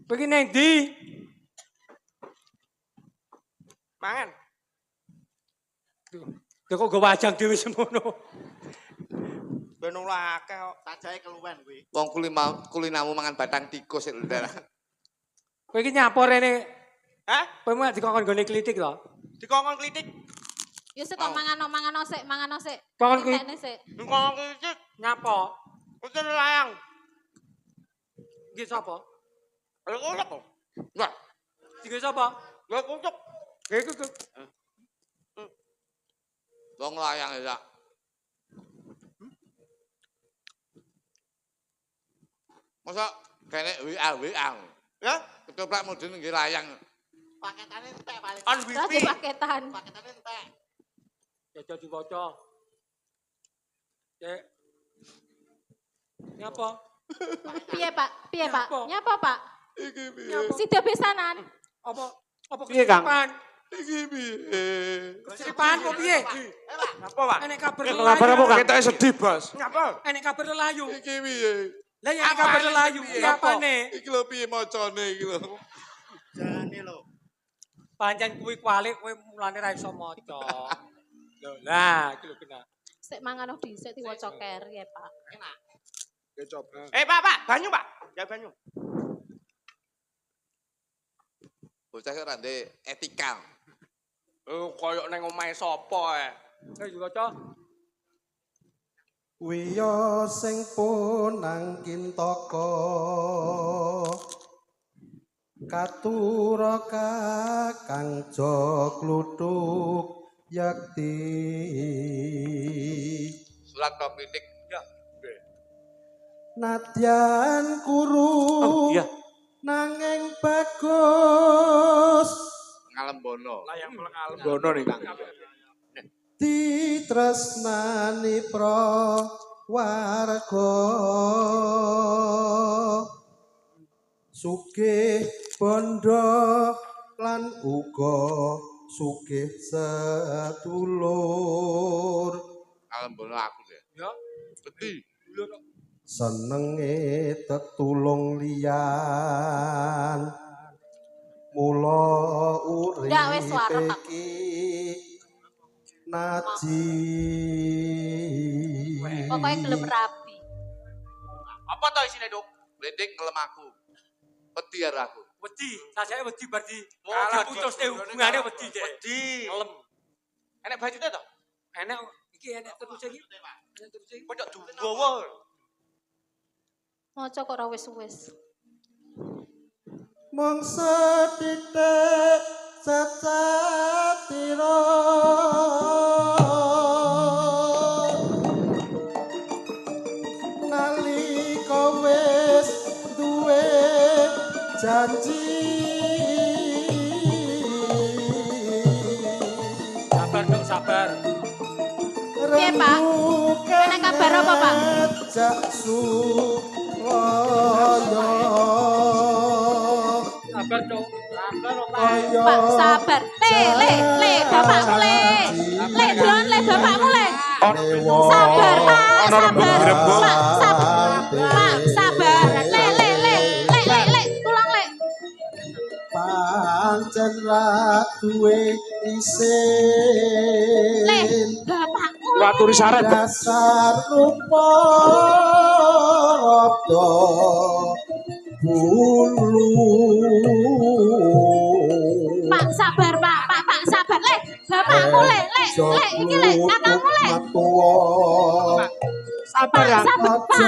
Kowe iki nang ndi? Mangan. Lha kok go wajang dhewe semono. Ben ora akeh kok. sajae keluwen kuwi. Wong kulinamu mangan batang tikus lho, Ndara. Kowe iki nyapa rene? Hah? Kowe mau dikongkon gone klitik to? Dikongkon klitik. Ya sik to mangano sik. Kongkon kuwi Entekne sik. Dikongkon klitik. nyapa? Iki layang. Iki sapa? Lha kok kok. Wah, Iki sapa? Lha kok. Iki wong layang ya. Masa kene WA. Ya? Ketoprak modern nggih layang. Paketane entek paling. On Berarti wifi. paketan. Paketane entek. jajal diwaca. Cek. Nyapa? Piye Pak? Nyapa? Nyapa Pak? Iki piye? Nyapa? Sida pisanan. Apa Piye, Kang? kesiripan? Iki piye? Kesiripan kok piye? Apa, Pak? Enek kabar Kabar apa, Kang? Ketoke sedih, Bos. Ngapa? Enek kabar lelayu. Iki piye? Lah ya enek kabar lelayu. Iki apane? Iki lho piye macane iki lho. Jalane lho. Pancen kuwi kwalik kowe mulane ra iso maca. Lho lah iki lho kena. Sik mangano dhisik diwaca ker ya Pak. Enak. Kecap. Pak, banyu, Pak. Ya banyu. Bocah ki ora ndek etika. Koyok neng omahe sapa juga cok. Wiya sing punang kintaka katura kakang Joglutuk yakti Surat kritik. Ya. nadyan kuru nanging bagus Ngalembono. Layang meleng Alembono nih, Kang. ditresnani prawarga sugih bondo lan uga sugih sedulur Ngalembono aku ya. Ya. Beti. senenge tetulung liyan mula Ndak, wis urip warep aku. iki najis Pokoknya gelem rabi. Apa to isine, Duk? Kritik ngelem aku. Beti karo aku. Wedi, sajake wedi berarti. Alah, Diputus teh hubungane wedi deh. Wedi. Ngelem. Enek bajute to? Enek iki enek terus iki. Enek terus iki. Kodok duwowo. Maca kok ora wis-wis. mung sethithik cacatira nalika wis duwe janji Sabar dong, sabar. Piye, Pak? Enak kabar apa, Pak? Jak suwaya Sabar dong. Sabar, Pak. Pak, sabar. Le, bapakmu le. Le, Don, le bapakmu le. Sabar, Pak, sabar. Pak, sabar. Pak, sabar. Le, tulang le. pancen ra duwe Le, isin bapakmu le. Aturi syarat. dasar rupa rada bulu Pak, sabar, Pak, sabar le. Bapakmu le, iki le, kakakmu le. Sabar ya. Sabar, Pak.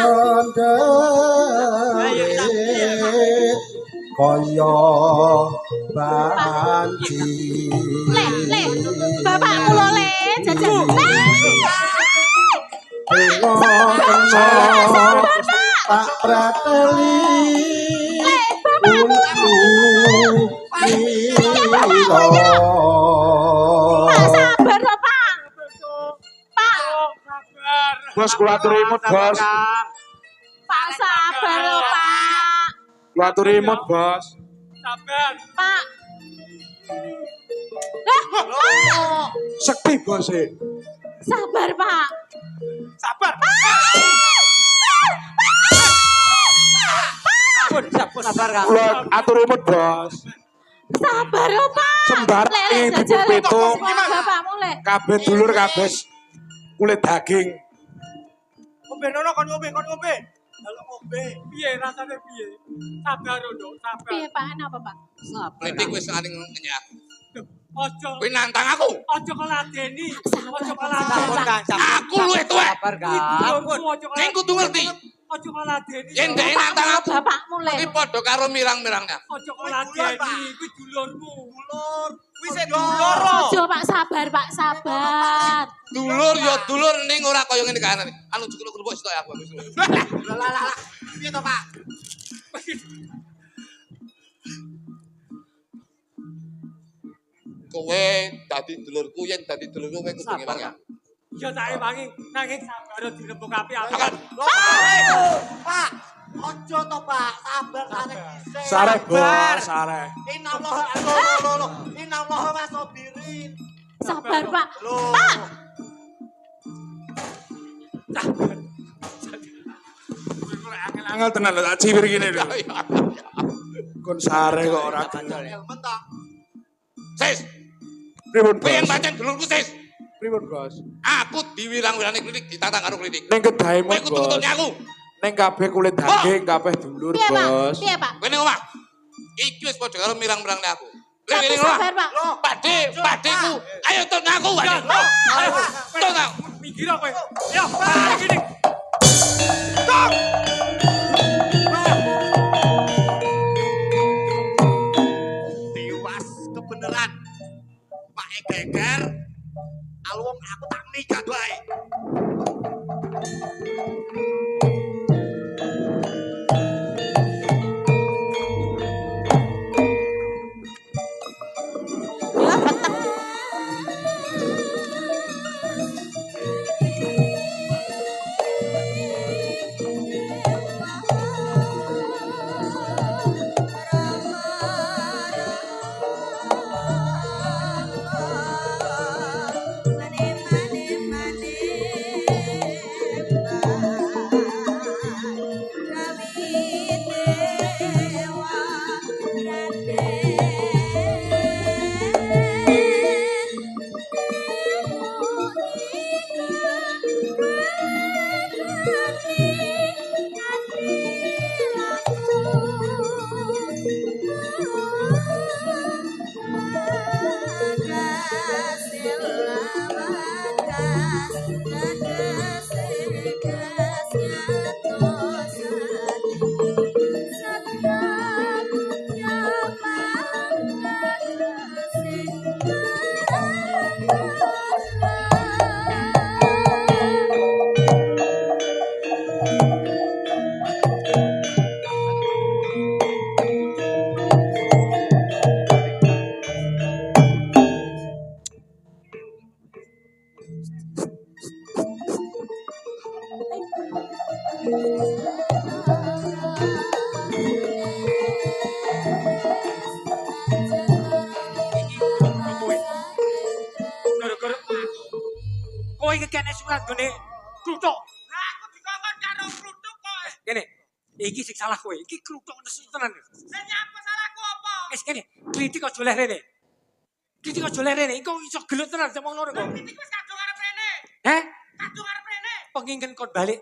Kaya banci Le, bapakmu lo le, jajan. tak prateli Pak, sabar lo, Pak. Pak, Bos kula aturi imut, Bos. Pak, sabar lo, Pak. Kula aturi imut, Bos. Sabar. Pak. Lah, Pak. Sekti, Bos. Sabar, Pak. Sabar. Sabar, Kang. Kula aturi imut, Bos. Sabar lo, Pak. Sembar Le, ing jajal le. pitung. Bapakmu le. Kabeh dulur kabeh kulit daging. Ngombe nono kon ngombe. Kalau ngombe. Piye rasane piye? Sabar dong, sabar. Piye, Pak? Apa, Pak? Kritik wis ngani ngenyak. Ojo. Kowe nantang aku. Ojo keladeni. Ojo Sabar, keladeni. Kang. Sabar. Aku luwih tuwek. Sabar, Kang. Ojo Ning kudu ngerti. Ojo keladeni. Yen dhek nantang aku. Bapakmu le. Kuwi padha karo mirang-mirangnya. Ojo keladeni. Kuwi dulurmu. Dulur. Kuwi sing dulur. Ojo, Pak, sabar, Pak, sabar. Dulur ya dulur ning ora kaya ngene kahanane. Anu cukup kerupuk sitok aku. Lah. Piye to, Pak? Kowe dadi dulurku yen dadi dulurku kowe kudu ngewangi. Ya tak ewangi nanging sabar dirembuk api-api. Pak, ojo to, Pak. Sabar saneh dhisik. Sare, Bos, sare. Inallah lo. Inallah masobirin. Sabar, Pak. Loh. Pak. Angel tenan lho tak ciwir gini lho. Kon sare kok ora gelem. Mentok. Sis, Pripun, kowe yen Bos? pancen dulurku sis. Pripun, Bos? Aku diwirang-wirani kritik ditantang karo kritik. Ning kedahemu, Kowe kudu Bos. nututnya aku. Neng kabeh kulit daging, kabeh dulur, Piye, Pak? Bos. Piye, Pak? Kowe ning omah. Iki wis padha karo mirang-mirangne aku. Lha Tapi ning omah. sabar, Pak. Pakde ku. Ayo tun aku, Pakde. Ayo, tun aku. Minggir kowe. Ya, Pak gini. Tiwas kebeneran. Pak Geger, alwong aku tak minggat wae. Ya, peteng. Gara-gara kowe ngekene surat gone kluthuk. Lah aku dikongkon karo kluthuk kok. Kene. Iki sing salah kowe. Iki kluthuk nesu tenan. Lah nyapa salahku apa? Wis kene, kritik aja oleh rene. Kritik aja oleh rene. Iku iso gelut tenan wong loro kok. Kritik wis kadung arep rene. Heh? Kadung arep rene. Pengingen kon balik.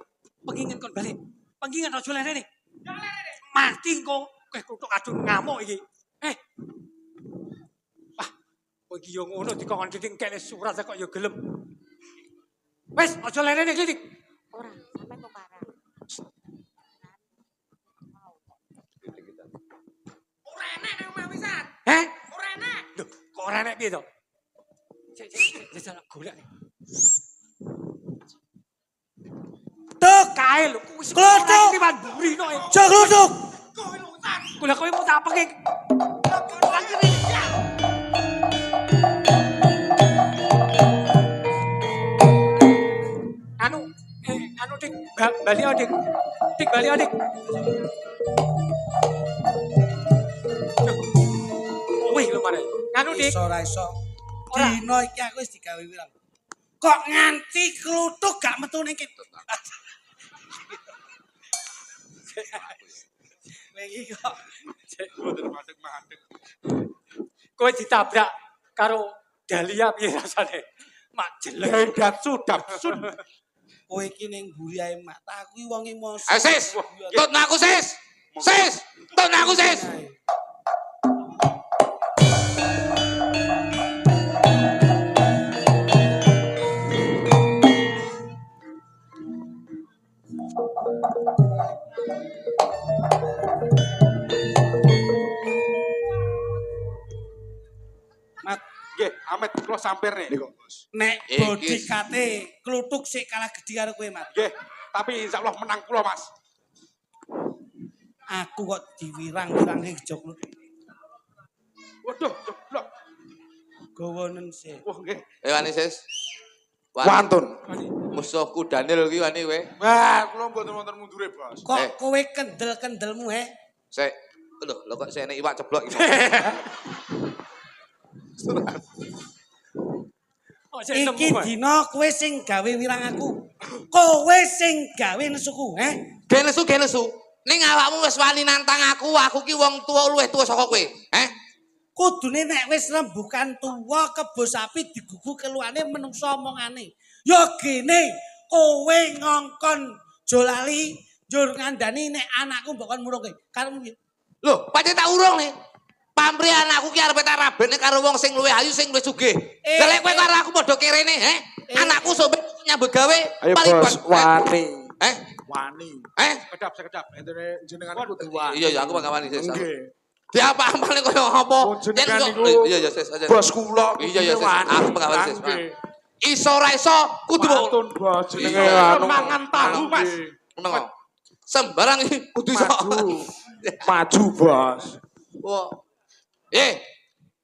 Pengingen kon balik. Pengingen aja oleh rene. Ya oleh rene. Mati engko kowe kluthuk kadung ngamuk iki. Wah, kowe iki yo ngono dikongkon kritik kene surat kok yo gelem. Wes, aja oleh rene kritik. Ora, sampe kok parah. Ora enek nang omah wisan. Heh? Ora enek. Loh, kok ora enek piye to? Jajal golek. Tuk, Kae lho, kuwi Kluthuk! tiban buri no. jok kluthuk. Kowe lho wisan. Kula kowe mau tak penging. Anu dik, bali adik. Dik bali adik. Wih lho mare. Anu dik. Iso ora iso. Ora. Dino iki aku wis digawe wirang. Kok nganti kluthuk gak metu ning kene. Lagi kok Kowe ditabrak karo Dahlia piye rasane? Mak jelek dapsu. kowe iki ning mburi ae mak. Tak aku wong emosi. Ayo sis, tut aku sis. Sis, tut aku sis. Mat, Nggih, Amet kula sampirne niku, Bos. nek Iki. bodikate kluthuk sik kalah gedhi karo kowe, Mat. Nggih, tapi insyaallah menang kula, Mas. Aku kok diwirang-wirange jok kluthuk. Waduh, jeblok. Gawanen sik. Wah, nggih. Wani sis. Wantun. Musuhku Daniel iki wani kowe. Wah, kula mboten wonten mundure, Bos. Kok kowe kendel-kendelmu he? Sik. Lho kok sik enek iwak ceblok iki. Iki dina kowe sing gawe wirang aku. Kowe sing gawe nesuku, he? Ge nesu. Ning awakmu wis wani nantang aku ki wong tuwa luwih tuwa saka kowe. Kudune nek wis rembukan tuwa kebo sapi digugu keluane menungso omongane. Ya gene kowe ngongkon jolali Jur ngandani nek anakku mbok kon murungke. Karepmu piye? Lho, pancen tak urung nih. Pamri anakku ki arep tak rabene karo wong sing luwih ayu sing luwih sugih. Lah lek kowe karo aku padha kerene, anakku sampe nyambut gawe Ayo bos, wani. Wani. Sekedap. Entene jenengan kudu wani. Iya, aku bakal wani ses. Nggih. Diapa-apane koyo apa? Jenengan niku. Iya, ses aja. Bos kula. Iya, ses. Aku bakal wani ses. Iso ora iso kudu Wantun bos jenengan mangan tahu, Mas. Ngono. Sembarang iki kudu iso. Maju bos. Wah.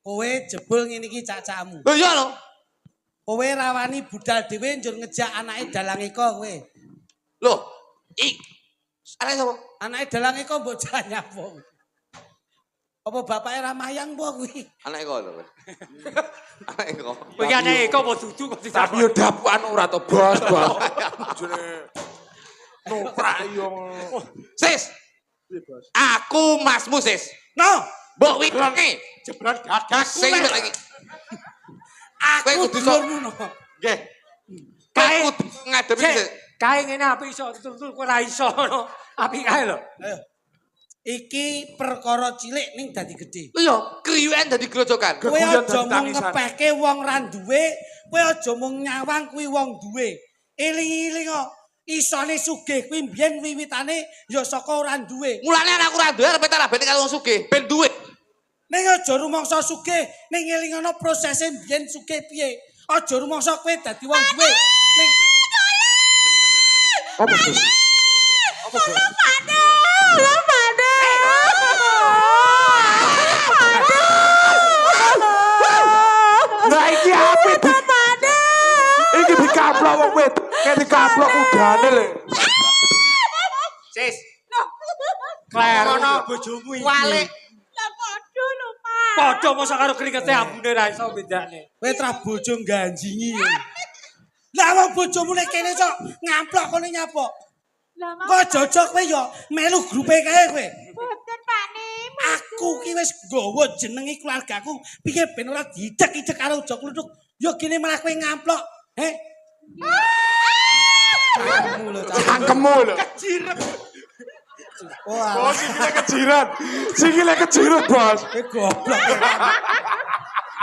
Kowe jebul ngene iki cacakmu. Lho iya lho. Kowe rawani budal dhewe njur ngejak anake dalang eko kowe. Lho, anake sapa? Anake dalang eko mbok jak nyapa. Apa bapake ra mayang po kuwi? Anake kok lho. Anake kok. Kowe iki anake kok apa dudu kok Tapi yo dapukan ora to bos. Jene noprak yo. Sis. Aku masmu sis. No. Mbok witenge. Jebran gagas Sing lagi. Aku kudu iso. Nggih. Kae kudu ngadepi sis. Kae ngene apik iso tutul kowe ora iso ngono. Apik kae lho. Ayo. Iki perkara cilik ning dadi gedhe. Lho yo kriyuken dadi grojokan. Kowe aja mung ngepehke wong ra duwe, kowe aja mung nyawang kuwi wong duwe. Eling-eling kok isone sugih kuwi mbiyen wiwitane ya saka ora duwe. Mulane anakku ra duwe arep tak rabene karo wong sugih, ben duwe. Ning aja rumangsa sugih, ning elingono prosese mbiyen sugih piye. Aja rumangsa kowe dadi wong duwe. Ning Apa bos? Apa bos? Nah iki apik. Iki dikaplok wong wedok, kene dikaplok udane le. Sis. Kleru bojomu iki. Lah padha lho, Pak. Padha mosok karo kringete ambune ra iso bedane. kowe tra bojo ganjingi. Lah wong bojomu nek kene sok ngamplok kono nyapa? Lah Kok jojok kowe ya melu grupe kae kowe. mboten Pak Ne. Aku ki wis nggawa jenenge keluargaku, piye ben ora didek-idek karo jok luduk. Ya kene malah kowe ngamplok. Cangkemmu lho. Kejiret. Wah, Bos iki kejiran. Sikile kejiret, Bos. kowe goblok.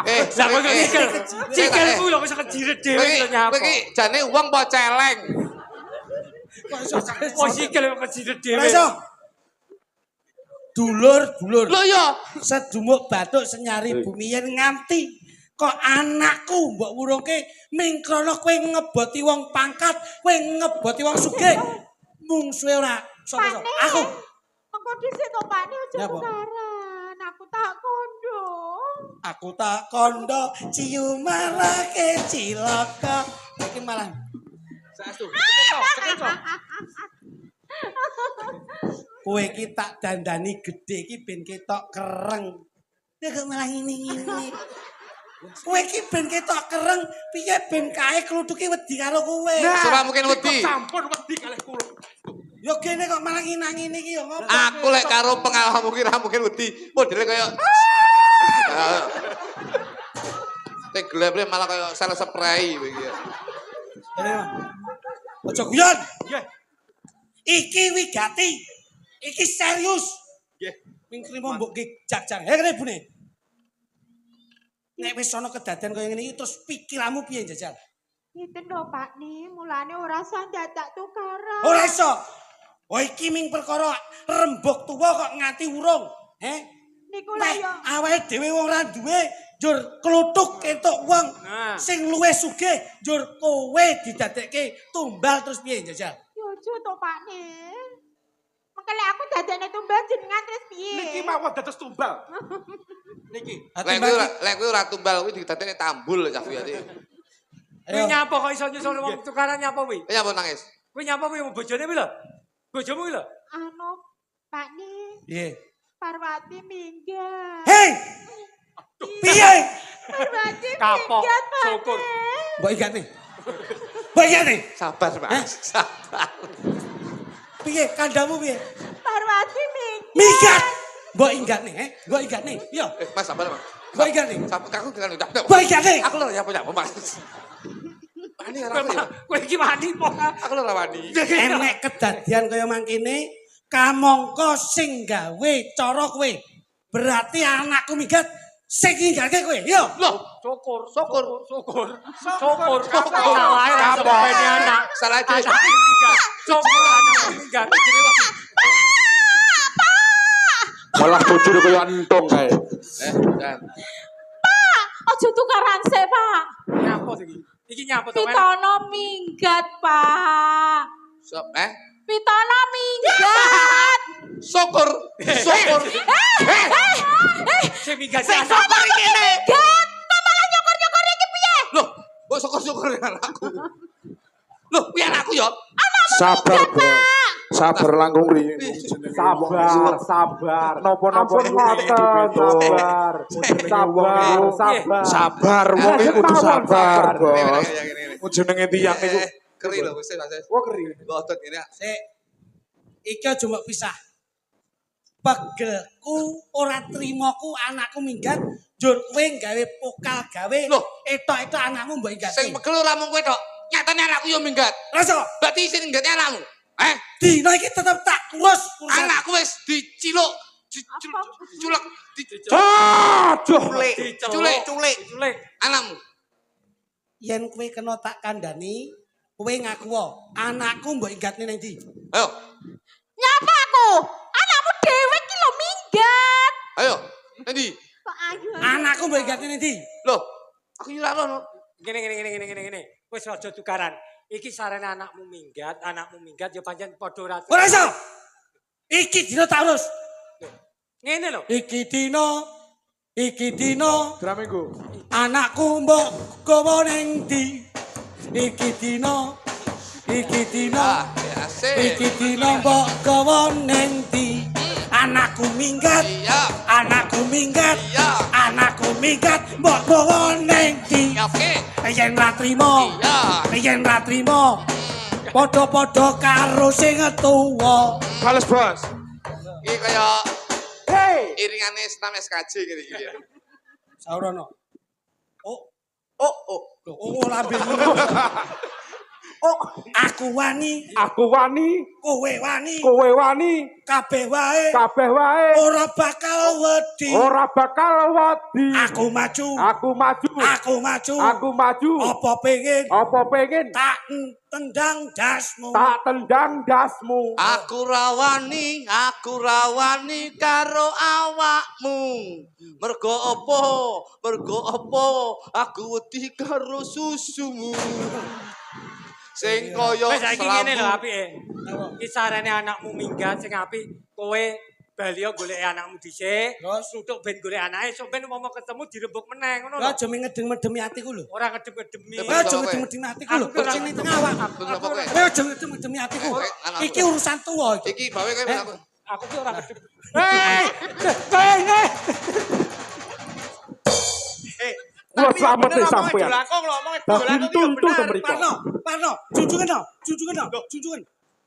Lah kok sikil. Sikilku lho wis kejiret dhewe lho nyapa. Kowe iki jane wong apa celeng? Kok iso Oh sikil kok kejiret dhewe. Ora iso. Dulur. Lho yo, Sedumuk bathuk senyari bumi yen nganti kok anakku mbok wurungke ming krana kowe ngeboti wong pangkat, kowe ngeboti wong sugih. Mungsuhe ora sapa-sapa. Aku. Mengko dhisik to Pak Ne aja Napa? tukaran. Aku tak kondo. Aku tak kondo cium marake cilaka. Iki malah Saestu. kowe iki tak dandani gedhe iki ben ketok kereng. Ya kok malah ngene-ngene. Kowe iki ben ketok kereng, piye ben kae klutuke wedi karo kowe. ora mungkin wedi. Sampun wedi kalih kula. Ya kene kok malah ngene-ngene iki ya ngopo. Aku lek karo pengalamanmu ki ora mungkin wedi. Modele kaya Teglebre malah kaya sel spray iki. Aja guyon. Nggih. Iki wigati. Iki serius. Nggih. Ming krimo mbok jak-jak. Kene bune. Nek wis ana kedaden kaya ngene iki terus pikiranmu piye jajal? Ngeten lho Pak Ne, mulane ora usah dadak tukaran. Ora iso. Oh iki ming perkara rembug tuwa kok nganti urung. Niku lho ya. Awake dhewe wong ra duwe, njur kluthuk entuk wong sing luwih sugih, njur kowe didadekke tumbal terus piye jajal? Ya aja to Pak Ne. Mengkele aku dadane tumbal jenengan terus piye? Niki mawon dados tumbal. Niki. Lek kowe ora tumbal kuwi didadekne tambul cah kuwi ati. Kowe nyapa kok iso nyusul wong tukaran nyapa kuwi? Nyapa nangis? Kowe nyapa kuwi bojone kuwi lho. Bojomu kuwi lho. Anu, Pak Ne, Piye? Parwati minggat. Hei! Piye? Parwati Kapok, minggat, Pak syukur. Ne. Mbok igane. Mbok igane. Sabar, Mas. Sabar. Piye kandamu piye? Parwati minggat. Minggat. Mbok igane, Mbok igane. Piye? Mas sabar, Mas. Mbok igane. Sabar aku dengan udah. Mbok igane. Aku lho nyapa-nyapa, Mas. wani ora aku ya. Kowe iki wani po. Aku ora wani. Enek kedadian kaya mangkene, kamangka sing gawe cara kowe. Berarti anakku minggat sing ninggalke kowe. Yo. Loh, Syukur. Syukur. Salah anak. Salah dhewe. Syukur anak minggat. Malah bojone kaya entong kae. Dan. Ojo tukaran sih, Pak. Nyapa iki? Iki nyapa to, Men? Pitono minggat, Pak. Pitono minggat. Syukur. Sing minggat. Syukur iki ne. Minggat. Malah nyukur-nyukur iki piye? Loh, kok syukur anakku. Loh, piye anakku ya? Sabar, Bos. Sabar langkung riyen. Sabar. Napa-napa sabar. Wong iki kudu sabar, Bos. Jenenge tiyang niku Keri lho, wis Mas. Oh, keri. Ngotot ngene. Sik. Iki aja mbok pisah. Pegelku ora trimaku anakku minggat, njur kowe gawe pokal gawe. Loh, etok-etok anakmu mbok inggati. Sing pegel ora mung kowe tok. Nyatane anakku yo minggat. Rasa. Berarti sing ninggatne anakmu. Dino iki tetep tak urus. Anakku wis diciluk. Culek. Culik. Anakmu. Yen kowe kena tak kandhani, kowe ngaku wae, anakku mbok inggatne nang ndi? Ayo. Nyapa aku? Anakmu dhewe iki lho minggat. Ayo. Nang ndi? Kok ayu. Anakku mbok inggatne nang ndi? Loh, aku yo ora ono. Gini. Wis aja tukaran. Iki sarane anakmu minggat ya pancen padha ora. Ora iso. Iki dino tak urus. Ngene lho. Iki dino Draminggu. anakku mbok gawa ning ndi? Iki dino Asik. mbok gawa ning ndi? Anakku minggat. Iya. Anakku minggat. Iya. Anakku minggat mbok gawa ning ndi? Oke. Yen ra trimo. Iya. Yen ra trimo. Padha-padha karo sing tuwa. Males, Bos. Iki kaya iringane senam SKJ ngene iki. Saurono. Oh, Oh. lambemu. Oh, aku wani, kowe wani, kabeh wae ora bakal wedi. Aku maju. Apa pengen tak tendang dasmu. Aku rawani karo awakmu. Mergo apa? Aku wedi karo susumu. Sing kaya Wis saiki ngene lho apike. Iki sarane anakmu minggat sing apik kowe bali golek anakmu dhisik. Terus tutuk ben golek anake sok ben umpama ketemu dirembuk meneh ngono lho. Aja ngedeng-medemi atiku lho. Ora ngedem-ngedemi. Aja ngedem-medemi atiku lho. Sing ning tengah awak. Aja ngedem-medemi atiku. Iki urusan tuwa iki. Iki bawe kowe aku. Aku ki ora ngedem. Kula slamet sampean. Parno, junjungan.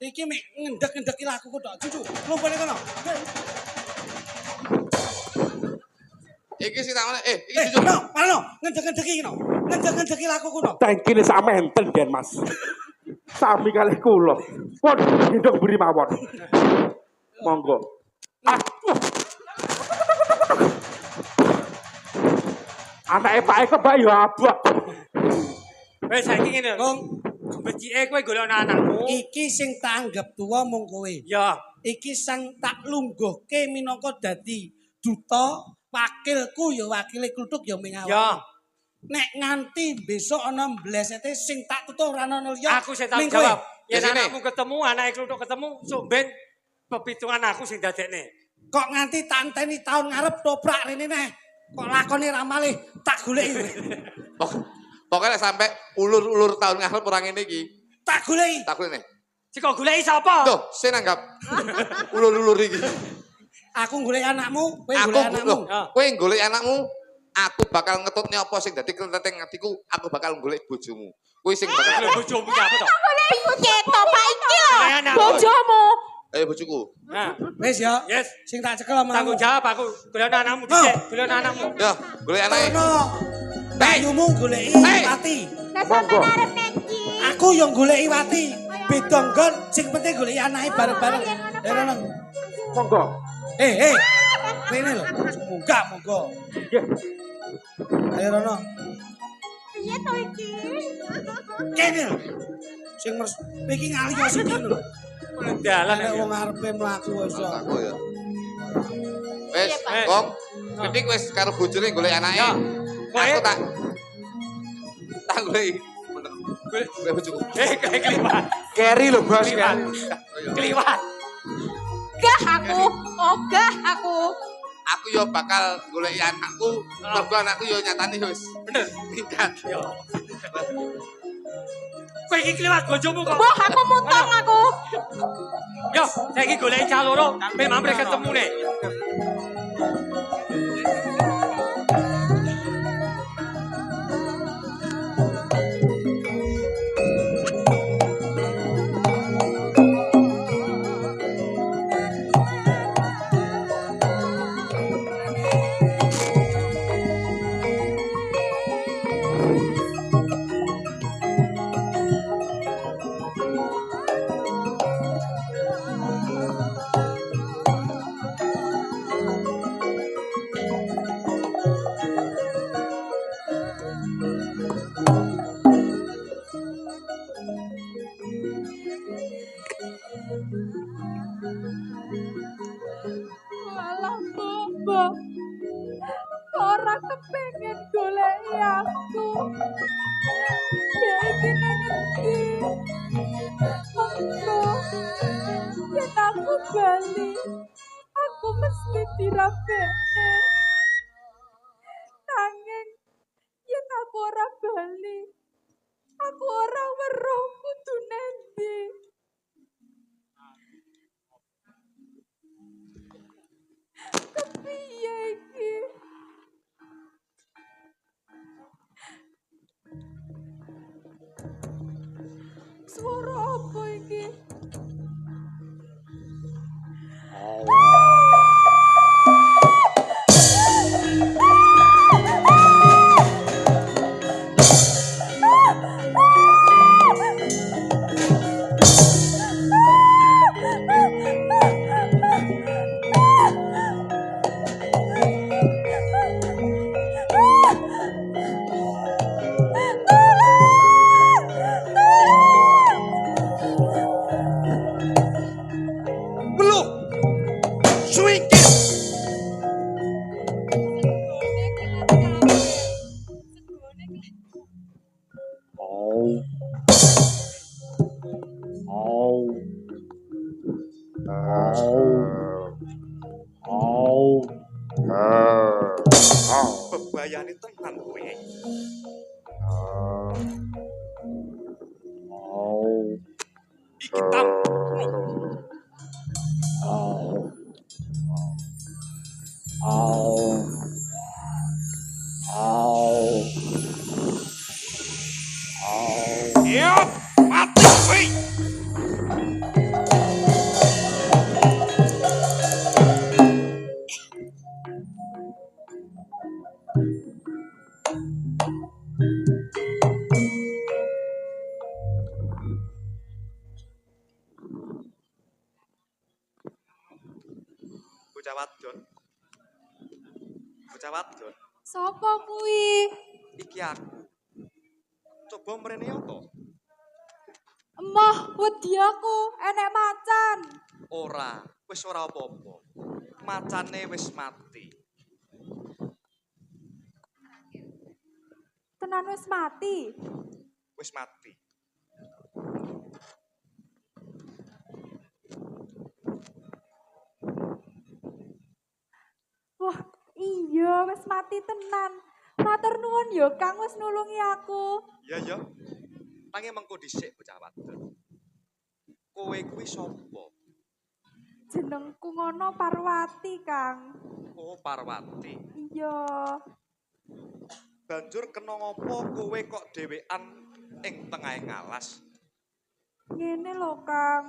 Iki mek ngendek-ngendeki lakuku tok. Junjung, lompone kono. Iki sing tak ngene. Iki jujur. Parno, ngendek-ngendeki kono. Ngendek-ngendeki lakuku tok. Tangkine sak menten, Den Mas. Sami kalih kula. Pun gendong buri mawon. Monggo. Anake Pak Eko Mbak yo abot. Wis saiki ngene lho. Becike kowe golek anakmu. Iki sing tak anggap tuwa mung kowe. Ya. Iki sing tak lungguhke minangka dadi duta, wakilku ya wakile kluthuk ya ming awak. Ya. Nek nganti besok ana mblesete sing tak tutuh ora ana liya. Aku sing tak jawab. Yen anakmu ketemu, anake kluthuk ketemu, sok ben pepitungan aku sing dadekne. Kok nganti tak enteni taun ngarep toprak rene neh. Kok lakone ra malih tak goleki. Pokoknya sampai ulur-ulur tahun ngarep orang ini iki. Tak goleki. Tak goleki. Sik kok goleki sapa? Tuh, saya nanggap ulur-ulur iki. Aku golek anakmu, kowe golek anakmu. Kowe golek anakmu, aku bakal ngetutne apa sing dadi kleteng atiku, aku bakal golek bojomu. Kowe sing bakal golek bojomu ki apa to? Golek ketok Pak iki lho. Bojomu. Ayo bojoku. Nah, wis ya. Yes. Sing tak cekel omahmu. Tanggung jawab aku. Golek anakmu dhisik, golek anakmu. Ya, golek anake. Bayumu goleki pati. Lah sampeyan arep nek ndi Aku yang goleki Wati. Beda nggon, sing penting goleki anake bareng-bareng. Ya Rono. Monggo. Rene lho. Monggo. Nggih. Ayo Rono. Iya to iki. Kene lho. Sing iki ngali kok sing lho. Dalan Nek wong arepe mlaku wis iso. Aku ya. Wes, Kong. Klitik wis karo bojone golek anake. Aku tak golek. Bener. Golek bojoku. Kliwat. Keri lho, Bos. Kliwat. Gah aku, ogah aku. Aku yo bakal golek anakku, mergo anakku yo nyatani wis. Bener. Tingkat. Yo. Kowe iki kliwat bojomu kok. Mbah aku mutong aku. Yo, saiki goleki cah loro, ben mampir ketemu nih. Walah mbok. Ora kepengen goleki aku. Ya iki ngerti. Monggo. Yen aku bali, aku mesti dirapekne. Nanging yen aku ora bali, aku ora weruh kudu nendi. Kepiye iki? Suara apa iki? Belum. Swingkir. Bebayane tenan kowe. Iki tam. Yap, mati kowe. Bocah wadon. Bocah wadon. Sopo kuwi? Iki aku. Coba mrene yo to. Emah, wedi aku, enek macan. Ora, wis ora apa-apa. Macane wis mati. Tenan wis mati. Wis mati. Wah, iya wis mati tenan. Matur nuwun ya Kang wis nulungi aku. Iya ya. Tangi mengko dhisik bocah wadon. Kowe kuwi sapa? Jenengku ngono Parwati, Kang. Oh, Parwati. Iya. Banjur kena ngopo kowe kok dhewean ing tengahing alas? Ngene lho, Kang.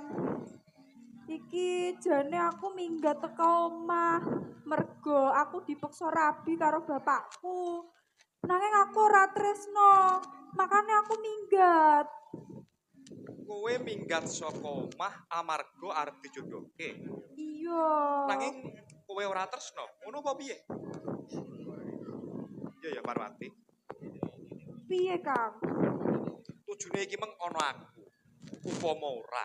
Iki jane aku minggat teko omah. Mergo aku dipeksa rabi karo bapakku. Nanging aku ora tresno. Makane aku minggat. kowe minggat saka omah amarga arep dijodohke. Iya. Nanging kowe ora tresno, ngono apa piye? Iya ya Parwati. Piye, Kang? Tujune iki meng ana aku. Upama ora.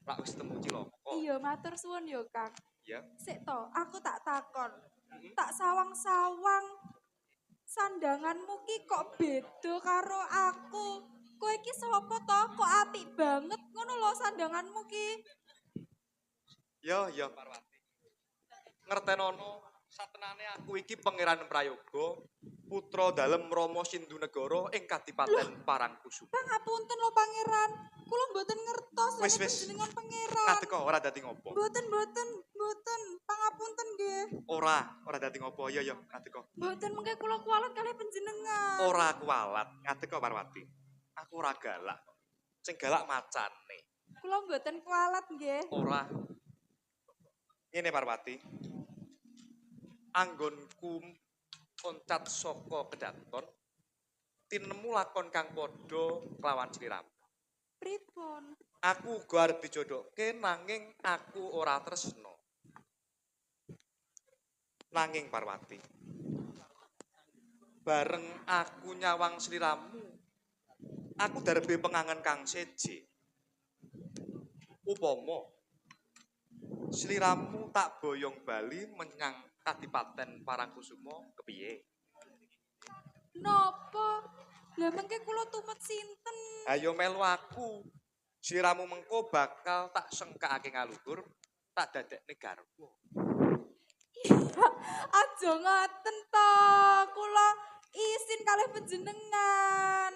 Lak wis temu cilaka. Iya, matur suwun ya, Kang. Ya. Sik to, aku tak takon. Tak sawang-sawang sandanganmu ki kok beda karo aku. Kowe iki sapa to? Kok apik banget ngono lho sandanganmu ki. Ya, Parwati. Ngertenono satenane aku iki Pangeran Prayoga, putra dalem Rama Sindunegara ing Kadipaten Parangkusuma. Pangapunten lho Pangeran. Kula mboten ngertos Wis. panjenengan Pangeran. Ngadeg ora dadi ngopo? Mboten. Pangapunten nggih. Ora dadi ngopo. Ya, ngadeg. Mboten mengke kula kuwalat kalih panjenengan. Ora kuwalat, ngadeg Parwati. Aku ora galak. Sing galak macane. Kula mboten kuwalat nggih. Ora. Ngene Parwati. Anggonku oncat saka kedaton tinemu lakon kang padha kelawan sliramu. Pripun? Aku uga arep dijodohke nanging aku ora tresno. Nanging Parwati. Bareng aku nyawang sliramu, aku darbe pengangen kang seje. Upama sliramu tak boyong bali menyang Kadipaten Parangkusuma kepiye? Napa? Lah mengke kula tumet sinten? Ayo melu aku. Sliramu mengko bakal tak sengkakake ngaluhur, tak dadekne garwa. Aja ngoten to. Kula isin kalih panjenengan.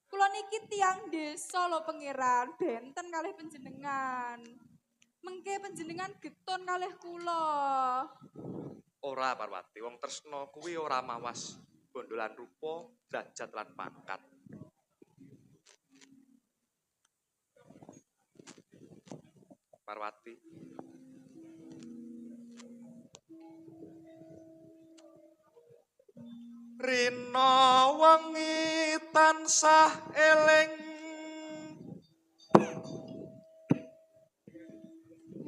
Kula niki tiyang desa lho Pangeran, benten kalih panjenengan. Mengke panjenengan getun kalih kula. Ora Parwati, wong tresna kuwi ora mawas bondolan rupa, derajat lan pangkat. Parwati. Rina wengi tansah eling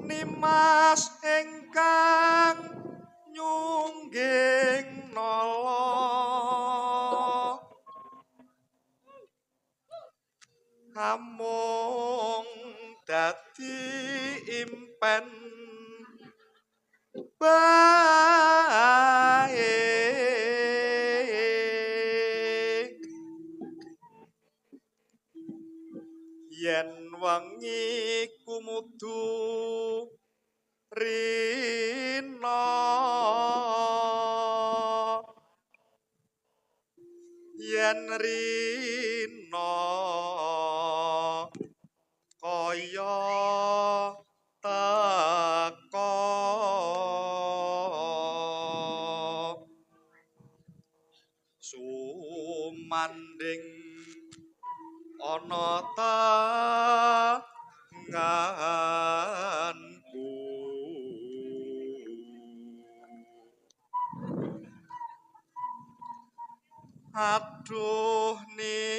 Nimas ingkang nyungging nala amung dadi impen baik yen wengi kumudu Rina yen Rina kaya teka sumanding ana tanganku aduh Nimas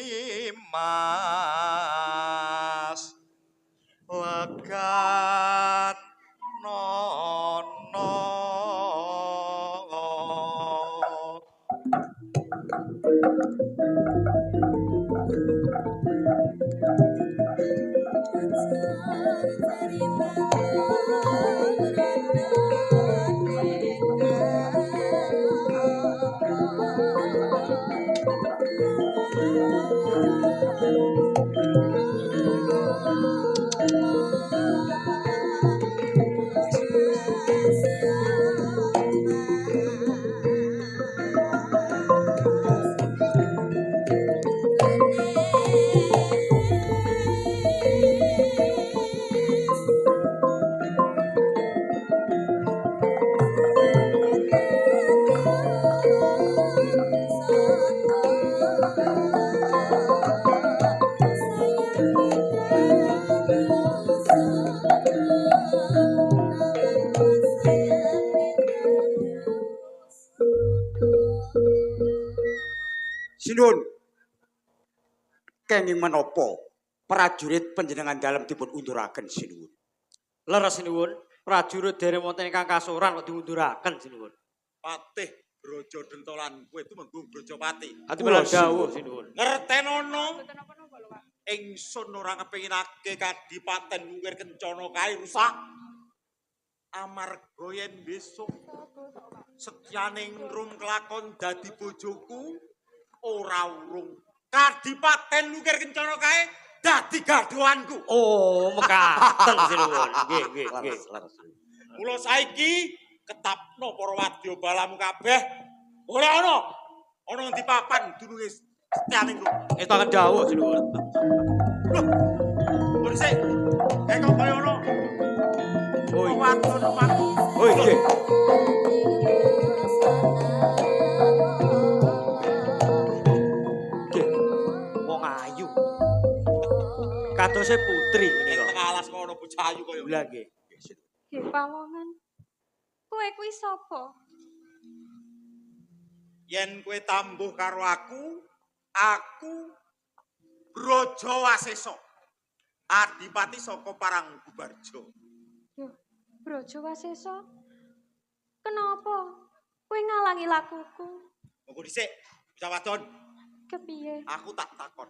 legan nono Sinun, kenging menapa prajurit panjenengan dalem dipun unduraken sinuwun. Leres sinuwun, prajurit dereng wonten ingkang kasoran kok diunduraken sinuwun. Patih Brojo Dentolan kowe itu menggung Brojopati. Ati kula dawuh sinuwun. Ngertenono ingsun ora kepinginake Kadipaten Wukir Kencana kae rusak. Amarga yen besok Setyaning Rum kelakon dadi bojoku ora urung Kadipaten Wukir Kencana kae dadi gadhoanku. Oh, mekaten sinuwun. Nggih. Mula saiki ketapno para wadya balamu kabeh ora ana ndi papan dununge Setyaning Rum. Etaken dawuh sinuwun. Polisi, kok kaya ono. Oh, wadon Pak. Oh, nggih. Nggih. Wong ayu. Katose putri menika. Tengah alas kok ono bocah ayu kaya. Lah nggih. Nggih, Pawongan. Kowe kuwi sapa? Yen kowe tambuh karo aku Brojowasesa. Adipati saka Paranggubarja. Yo, Brojowasesa. Kenapa? Kowe ngalangi lakuku. Monggo dhisik, bocah wadon. Kepiye? Aku tak takon.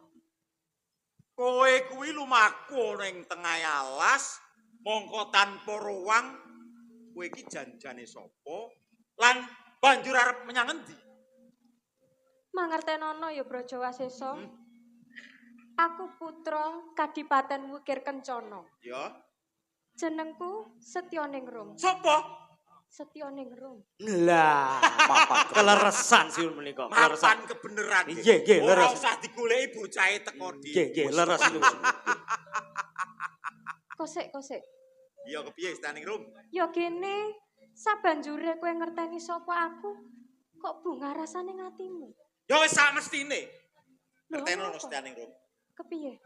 Kowe kuwi lumaku ning tengah alas, mongko tanpa ruang, kowe iki janjane sapa? Lan banjur arep menyang endi? Mangertenono ya Brojowasesa. Aku putra Kadipaten Wukir Kencana. Ya. Jenengku Setyaningrum. Sapa? Setyaningrum. Lah, papat keleresan siun menika. Mapan kebeneran. Nggih, Ora leres. usah digoleki bocahe teko di. Nggih, leres sinuwun. Kosek. Iya kepiye Setyaningrum? Ya kene sabanjure kowe ngerteni sapa aku, kok bunga rasane ngatimu. Ya wis sak mestine. Lho, Ngertenono apa? Setyaningrum. Kepiye?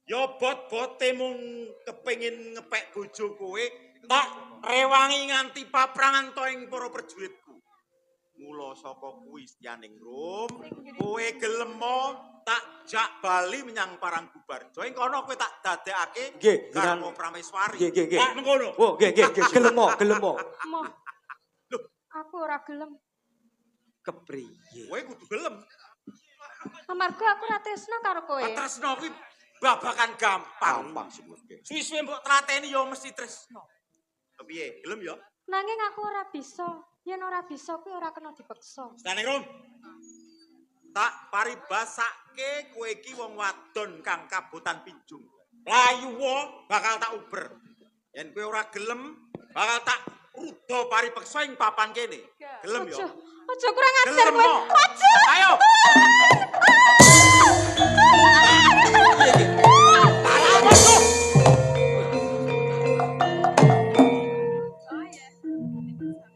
Ya bot-bote mung kepengin ngepek bojo kowe, tak rewangi nganti paprangan to ing para prajuritku. Mula saka kuwi Setyaningrum, kowe gelem tak jak bali menyang Paranggubarja. Ing kono kowe tak dadekake Nggih, karo Prameswari. Nggih. Tak mengkono. Oh, nggih. Gelem. Moh. Aku ora gelem. Kepriye? Kowe kudu gelem. Amarga aku ora tresna karo kowe. Tresno kuwi babakan gampang. Suwi-suwi mbok trateni ya mesti tresno. Kepiye? Gelem ya? Nanging aku ora bisa. Yen ora bisa kuwi ora kena dipeksa. Setyaningrum. Tak paribasake kowe iki wong wadon kang kabotan pinjung. Layuwa bakal tak uber. Yen kowe ora gelem, bakal tak ruda paripeksa ing papan kene. Gelem ya? Aja kurang ajar Gelem kowe. mo. Aja. Ayo.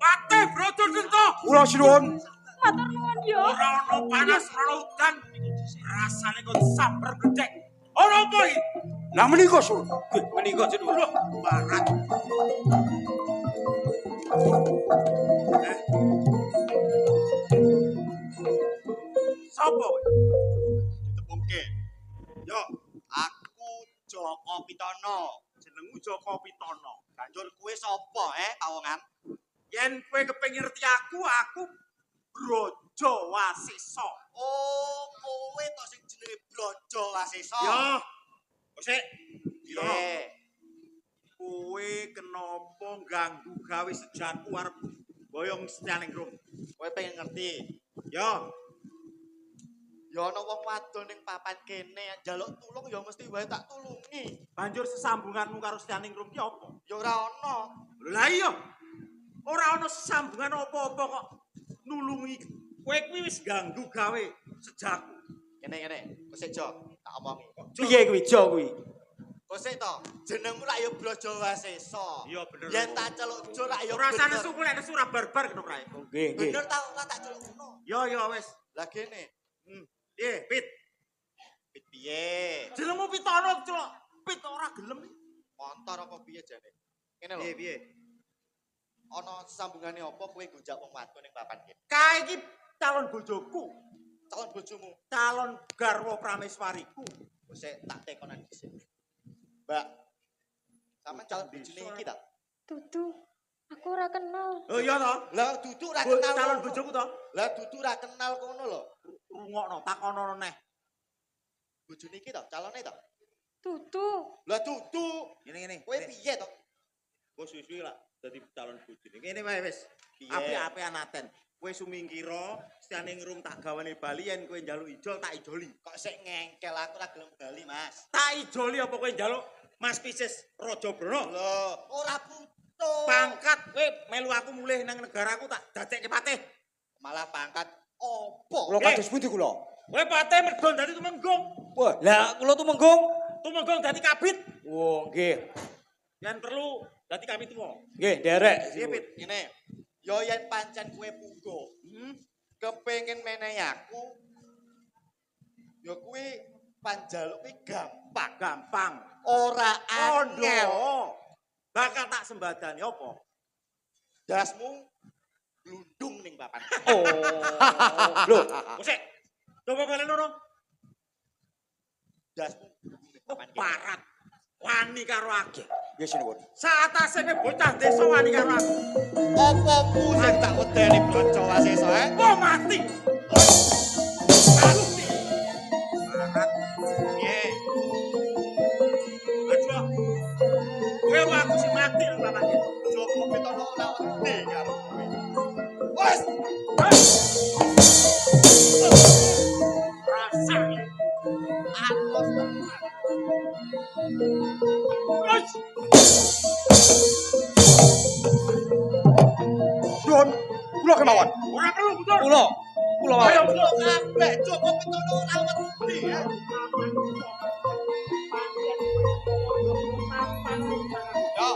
Patih Brojo Dento. Kula sinuwun. Matur nuwun ya. Ora ono panas, ora ono udan. Rasane kok samper bledek. Ono apa iki? Lah menika, Sur. Nggih, menika sinuwun. Loh, barat. Sopo kowe? Ditepungke. Yo, aku Joko Pitono. Jenengmu Joko Pitono. Banjur kowe sapa, Pawongan? Yen kowe kepengin ngerti aku Brojowasesa. Oh, kowe to sing jenenge Brojowasesa. Yo. Sik. Kowe kenapa ganggu gawe sejarku arep boyong Setyaningrum? Kowe pengen ngerti. Yo. Ya ana wong wadon ning papan kene njaluk tulung ya mesti wae tak tulungi. Banjur sesambunganmu karo Setyaningrum ki apa? Ya ora ana. Lah iya. Ora ana sambungan apa-apa kok nulungi. Kowe kuwi wis ganggu gawe sejarku. Kene, kosek Jo, tak omongi. Piye kuwi Jo kuwi? Kosek to, jenengmu lak ya Brojowasesa. Iya bener. Yen tak celuk Jo lak ya rasane bener. suku lek nesu ora barbar kena prae. Nggih. Bener ta ora tak celuk ngono. Yo wis. Lah kene. Piye, Pit? Pit piye? Jenengmu Pitono, Cuk. Pit ora gelem. Montor apa piye jane? Kene lho. Piye? Ana sambungane apa kowe gonjak wong wadon ning papan kene? Kae iki calon bojoku. Calon bojomu. Calon garwa Prameswariku. Sik tak tekonan dhisik. Mbak, sampean calon bojone iki ta? Dudu, aku ora kenal. Oh iya toh? Lah dudu ra kenal. Calon bojoku toh? Lah dudu ra kenal kono lho. Rungokno, takono neh. Bojone iki ta, calone ta? Dudu. Lah dudu. Ngene. Kowe piye to? Kowe suwi-suwi lah dadi calon bojone. Ngene wae wis. Piye? Api-apian aten. Kowe sumingkira setiane ngrung tak gawane bali yen kowe njaluk ijol tak ijoli. Kok sik ngengkel aku ora gelem bali, Mas. Tak ijoli apa kowe njaluk Mas Pisis Raja Brana? Lho, ora butuh. Pangkat kowe melu aku mulih nang negaraku tak dadekke patih. Malah pangkat opo? Kula kados pundi kula? Kowe patih mergo dadi tumenggung. Wah, lah kula tumenggung. Tumenggung dadi kabit. Oh, nggih. Yen perlu dadi kabit tuwa. Nggih, derek. Piye, Pit? Ngene. Yo yen pancen kowe punggo, kepengin menehi aku, yo kuwi panjaluke gampang. Ora angel. Bakal tak sembadani apa? Dasmu glundung ning papan. Oh. Lho, Musik. Coba balen ngono. Dasmu glundung ning papan. Parat. Wani karo aku. nggih sinuwun. Saatase kowe bocah desa wani karo aku. Apa ku sing tak wedeni bocah wasesa, Kok mati. Mati. Parat. Nggih. Aja. Kowe apa aku sing mati nang papan iki. Jopo pitono ora wedi karo kowe. Wes. Rasane. Aku tenan. Don, kula kemawon. Ora perlu betul. Kula mawon. Ayo Kula kabeh Joko pitono ora wedi ya. Yo.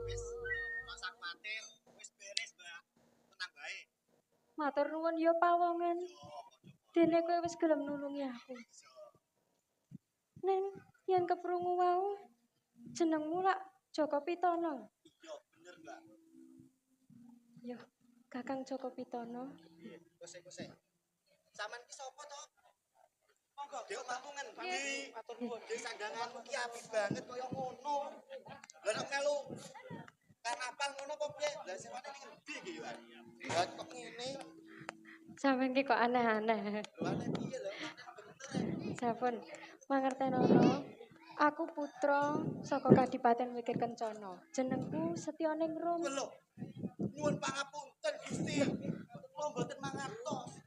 Wis masak matir, wis beres, Mbak. Tenang bae. Matur nuwun ya pawongan. Dene kowe wis gelem nulungi aku. Ning yen keprungu wau jenengmu lak Joko Pitono. Iya, bener, Mbak. Yo, Kakang Joko Pitono. Kose. Sampean ki sapa to? Monggo nggih matungan, Nggih. Matur nuwun. Nggih sandanganmu ki apik banget kaya ngono. Lah nek melu karnaval ngono kok piye? Lah sewane ning endi iki yo? Lah kok ngene? Sampeyan ki kok aneh-aneh. Lho aneh piye lho? Bener. Sampun mangertenono. Aku putra saka Kadipaten Wikir Kencana. Jenengku Setyaningrum. Lho. Nyuwun pangapunten Gusti. Kula mboten mangertos.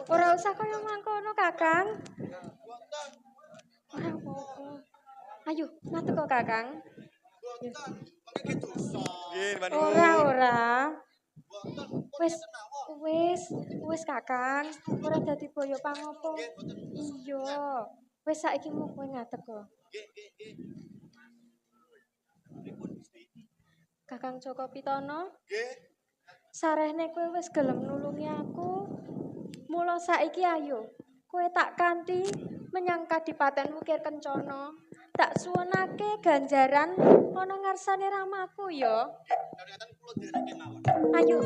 Ora usah kaya mangkono, Kakang. Mboten. Ora apa-apa. Ayo, nateko, Kakang. Mboten. Mengke dosa. Nggih, Ora. Mboten. Wis Kakang. Ora dadi boyo pangopo. Nggih, mboten. Iya. Wis saiki mung kowe ngateko. Nggih. Pripun Gusti? Kakang Joko Pitono, Nggih. sarehne kowe wis gelem nulungi aku. Mula saiki ayo, kowe tak kanthi menyang Kadipaten Wukir Kencana. Tak suwunake ganjaran ana ngarsane ramaku ya. Kadang-kadang kula dereke mawon. Ayo.